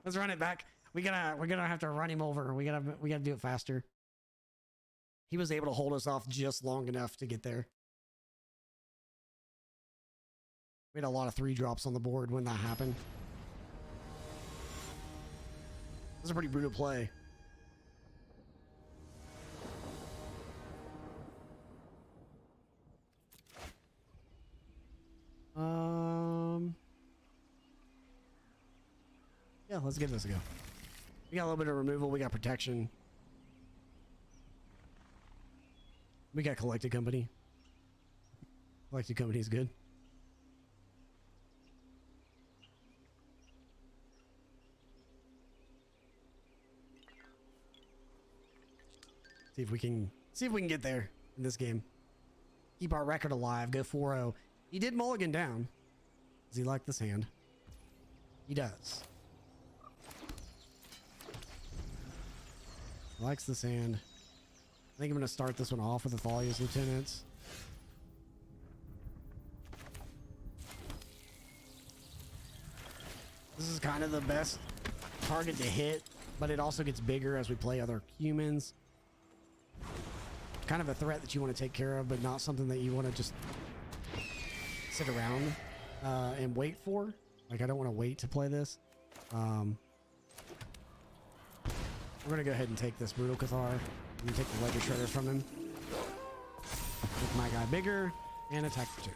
Let's run it back. We're gonna have to run him over. We gotta do it faster. He was able to hold us off just long enough to get there. We had a lot of 3-drops on the board when that happened. This is a pretty brutal play. Yeah, let's give this a go. We got a little bit of removal. We got protection. We got Collected Company. Collected Company is good. See if we can get there in this game. Keep our record alive. Go 4-0. He did mulligan down. Does he like this hand? He does. Likes this hand. I think I'm going to start this one off with the Thalia's Lieutenants. This is kind of the best target to hit, but it also gets bigger as we play other humans. Kind of a threat that you want to take care of, but not something that you want to just sit around and wait for. Like, I don't want to wait to play this. We're going to go ahead and take this Brutal Cathar and take the Ledger Shredder from him. Make my guy bigger and attack for 2.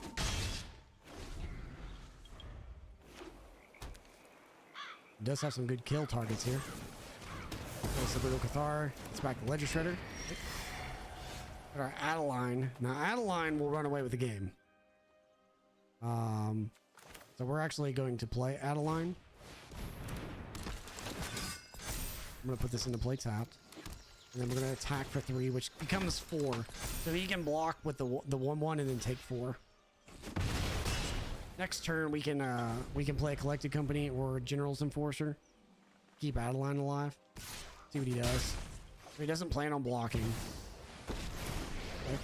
Does have some good kill targets here. Place the Brutal Cathar. It's back to Ledger Shredder. Got our Adeline. Now Adeline will run away with the game. So we're actually going to play Adeline. I'm going to put this into play tapped. And then we're going to attack for 3, which becomes 4. So he can block with the 1/1 and then take 4. Next turn we can play a Collected Company or General's Enforcer. Keep Adeline alive. See what he does. So he doesn't plan on blocking. Okay.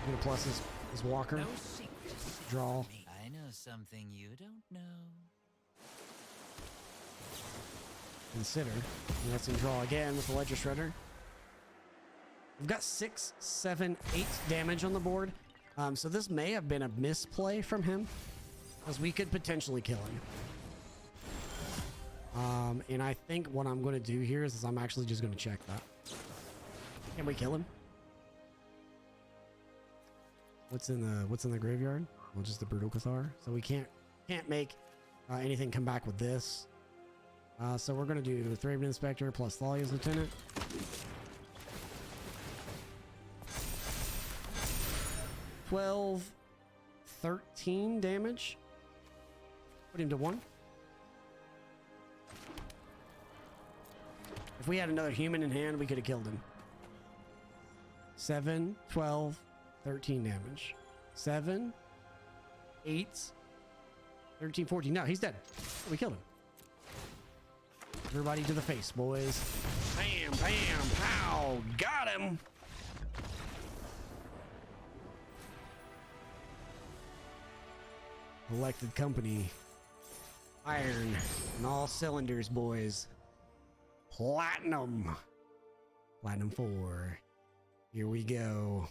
I'm gonna plus his Walker. No secrets. Draw. I know something you don't know. Consider. And let's him draw again with the Ledger Shredder. We've got 6, 7, 8 damage on the board. So this may have been a misplay from him, because we could potentially kill him. And I think what I'm going to do here is I'm actually just going to check that. Can we kill him? What's in the graveyard? Well, just the Brutal Cathar. So we can't make anything come back with this. So we're going to do the Thraben Inspector plus Thalia's Lieutenant. $12, 13 damage. Put him to 1. If we had another human in hand, we could have killed him. 7, 12, 13 damage. 7, 8, 13, 14. No, he's dead. We killed him. Everybody to the face, boys. Bam, bam, pow. Got him. Collected Company. Iron on all cylinders, boys. Platinum. Platinum 4. Here we go.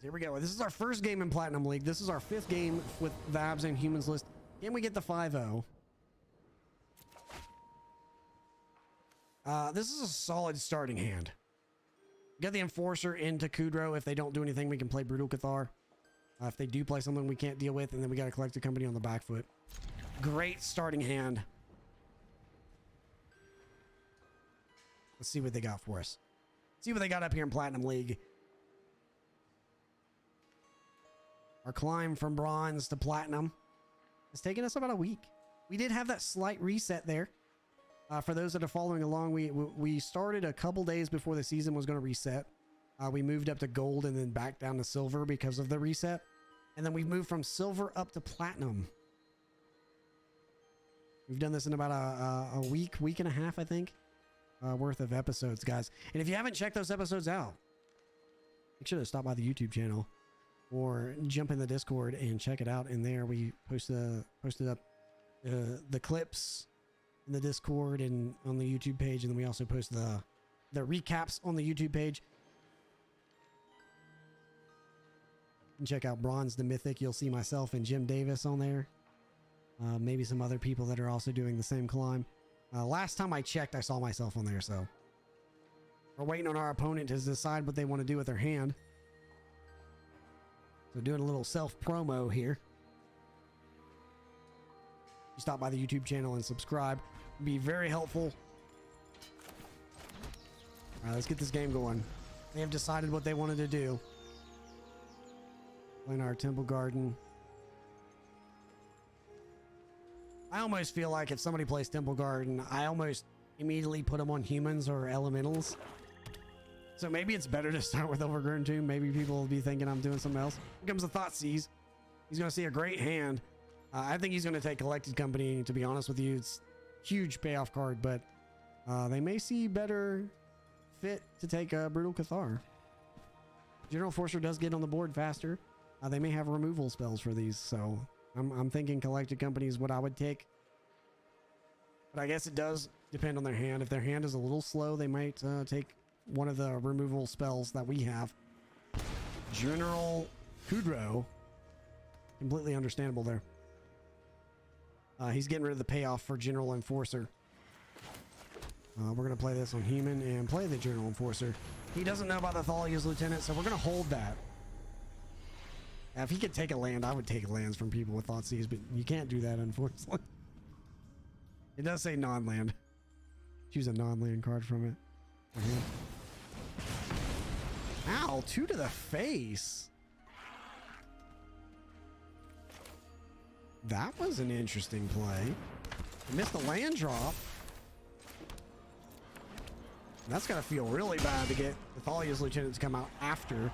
Here we go. This is our first game in Platinum League. This is our 5th game with the Abs and Humans list. Can we get the 5-0? This is a solid starting hand. Get the Enforcer into Kudro. If they don't do anything, we can play Brutal Cathar. If they do play something we can't deal with, and then we got a Collected Company on the back foot. Great starting hand. Let's see what they got for us. See what they got up here in Platinum League. Our climb from bronze to platinum has taken us about a week. We did have that slight reset there. For those that are following along, we started a couple days before the season was going to reset. We moved up to gold and then back down to silver because of the reset. And then we moved from silver up to platinum. We've done this in about a week and a half, I think, worth of episodes, guys. And if you haven't checked those episodes out, make sure to stop by the YouTube channel or jump in the Discord and check it out. In there, we posted up the clips in the Discord and on the YouTube page, and then we also post the recaps on the YouTube page. And check out Bronze to Mythic. You'll see myself and Jim Davis on there. Maybe some other people that are also doing the same climb. Last time I checked, I saw myself on there, so we're waiting on our opponent to decide what they want to do with their hand. So doing a little self-promo here. You stop by the YouTube channel and subscribe. It'd be very helpful. All right, let's get this game going. They have decided what they wanted to do. Playing our Temple Garden. I almost feel like if somebody plays Temple Garden, I almost immediately put them on humans or elementals. So maybe it's better to start with Overgrown Tomb. Maybe people will be thinking I'm doing something else. Here comes the Thoughtseize. He's going to see a great hand. I think he's going to take Collected Company, to be honest with you. It's huge payoff card, but they may see better fit to take Brutal Cathar. General Enforcer does get on the board faster. They may have removal spells for these, so I'm thinking Collected Company is what I would take. But I guess it does depend on their hand. If their hand is a little slow, they might take one of the removal spells that we have. General Kudro. Completely understandable there. He's getting rid of the payoff for General Enforcer. We're going to play this on human and play the General Enforcer. He doesn't know about the Thalia's Lieutenant, so we're going to hold that. Now, if he could take a land, I would take lands from people with Thoughtseize, but you can't do that, unfortunately. It does say non-land. Choose a non-land card from it. Ow, 2 to the face. That was an interesting play. I missed the land drop. That's gotta feel really bad to get the Thalia's Lieutenant to come out after.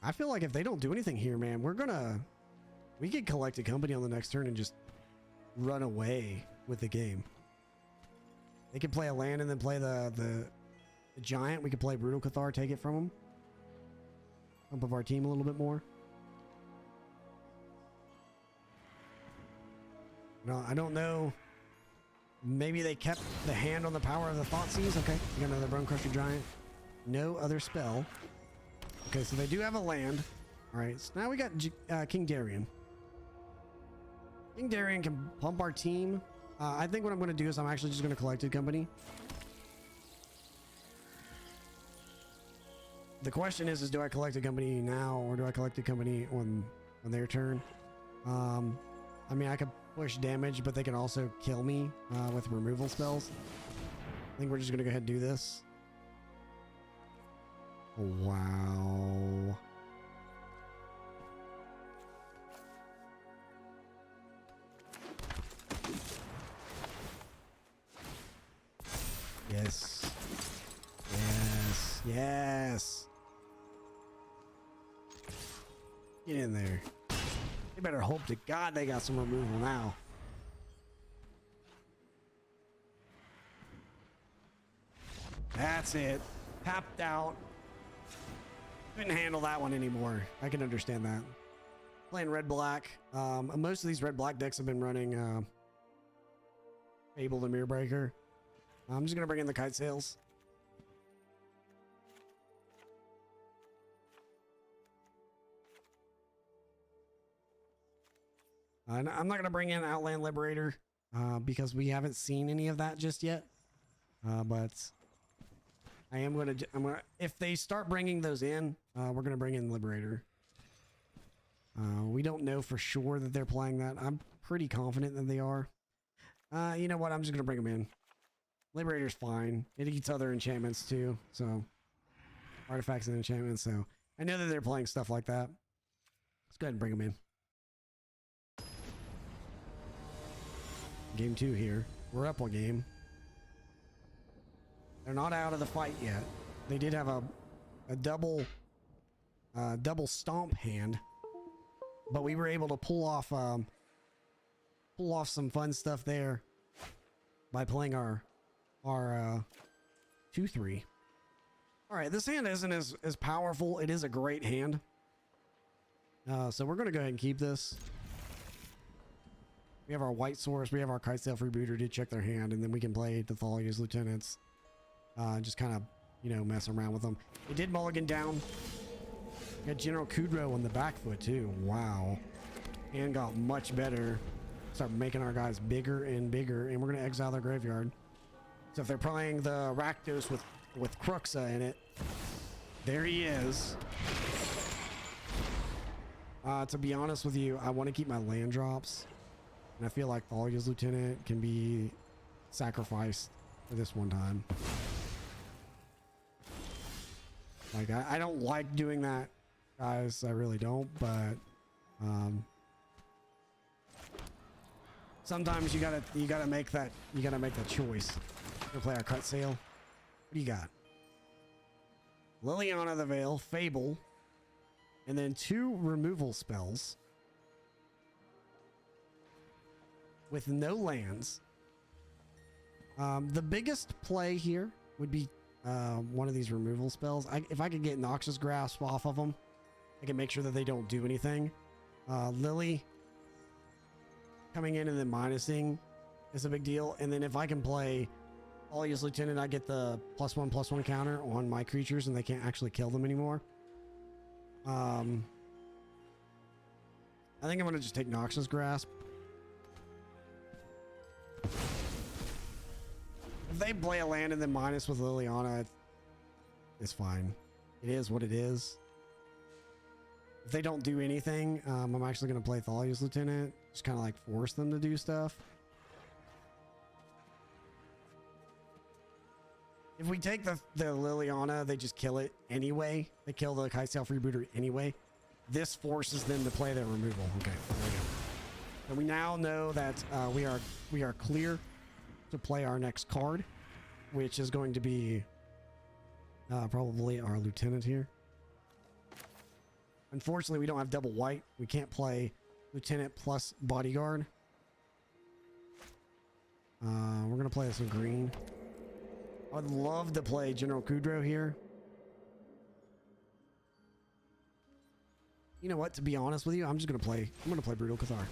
I feel like if they don't do anything here, man, we could collect a company on the next turn and just run away with the game. They could play a land and then play the giant. We could play Brutal Cathar, take it from them. Pump up our team a little bit more. No, I don't know. Maybe they kept the hand on the power of the Thoughtseize. Okay, we got another Bone Crusher Giant. No other spell. Okay, so they do have a land. All right, so now we got King Darian. King Darian can pump our team. I think what I'm going to do is I'm actually just going to collect a company. The question is do I collect a company now or do I collect a company on their turn? I mean, I could push damage, but they can also kill me with removal spells. I think we're just going to go ahead and do this. Wow. Yes. Yes. Yes. Get in there. They better hope to God they got some removal now. That's it. Tapped out. Couldn't handle that one anymore. I can understand that. Playing red-black. Most of these red-black decks have been running Fable the Mirror Breaker. I'm just going to bring in the Kite Sails. I'm not going to bring in Outland Liberator because we haven't seen any of that just yet. But I am going to, if they start bringing those in, we're going to bring in Liberator. We don't know for sure that they're playing that. I'm pretty confident that they are. You know what? I'm just going to bring them in. Liberator's fine. It eats other enchantments too. So artifacts and enchantments. So I know that they're playing stuff like that. Let's go ahead and bring them in. Game 2 here. We're up one game. They're not out of the fight yet. They did have a double stomp hand, but we were able to pull off some fun stuff there by playing our 2/3. All right, this hand isn't as powerful. It is a great hand. So we're gonna go ahead and keep this. We have our White Source, we have our Kite Sail Freebooter to check their hand, and then we can play the Thalia's Lieutenants. Just kind of, you know, mess around with them. It did mulligan down. Got General Kudro on the back foot too. Wow. And got much better. Start making our guys bigger and bigger, and we're gonna exile their graveyard. So if they're playing the Rakdos with Cruxa in it, there he is. To be honest with you, I want to keep my land drops. And I feel like Thalia's Lieutenant can be sacrificed for this one time. Like, I don't like doing that, guys. I really don't, but sometimes you gotta make that choice. Gonna play our cut sail. What do you got? Liliana the Veil, Fable, and then 2 removal spells with no lands. The biggest play here would be one of these removal spells. If I could get Noxious Grasp off of them, I can make sure that they don't do anything. Lily coming in and then minusing is a big deal. And then if I can play Alia's Lieutenant, I get the +1/+1 counter on my creatures and they can't actually kill them anymore. I think I'm going to just take Noxious Grasp. If they play a land and then minus with Liliana, it's fine. It is what it is. If they don't do anything, I'm actually going to play Thalia's Lieutenant. Just kind of like force them to do stuff. If we take the Liliana, they just kill it anyway. They kill the Kitesail Freebooter anyway. This forces them to play their removal. Okay, there we go. So we now know that we are clear to play our next card, which is going to be probably our Lieutenant here. Unfortunately, we don't have double white. We can't play Lieutenant plus Bodyguard. We're going to play some green. I would love to play General Kudrow here. You know what? To be honest with you, I'm going to play Brutal Cathar.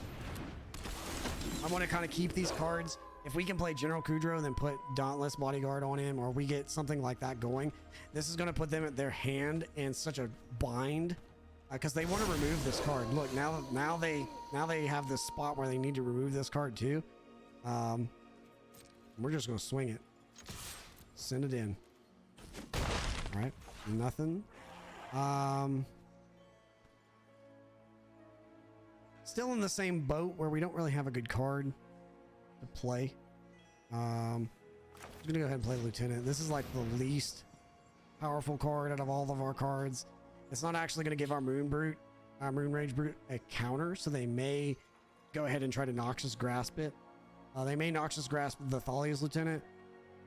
I want to kind of keep these cards. If we can play General Kudrow and then put Dauntless Bodyguard on him, or we get something like that going, this is going to put them at their hand in such a bind because they want to remove this card. Look, now they have this spot where they need to remove this card too. We're just going to swing it. Send it in. All right, nothing. Still in the same boat where we don't really have a good card to play. I'm gonna go ahead and play Lieutenant. This is like the least powerful card out of all of our cards. It's not actually gonna give our Moon Rage Brute a counter, so they may go ahead and try to Noxious Grasp it. They may Noxious Grasp the Thalia's Lieutenant.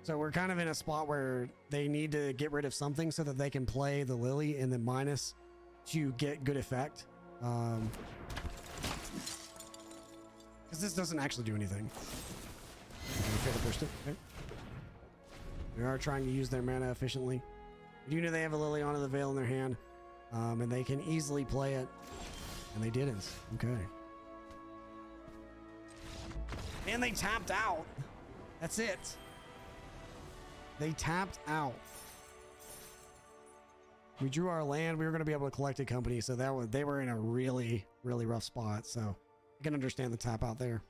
So we're kind of in a spot where they need to get rid of something so that they can play the Lily and then minus to get good effect. Because this doesn't actually do anything. Okay. They are trying to use their mana efficiently. We do know they have a Liliana the Veil in their hand, and they can easily play it, and they didn't. Okay. And they tapped out. That's it. They tapped out. We drew our land. We were going to be able to collect a company, so they were in a really, really rough spot. So I can understand the tap out there.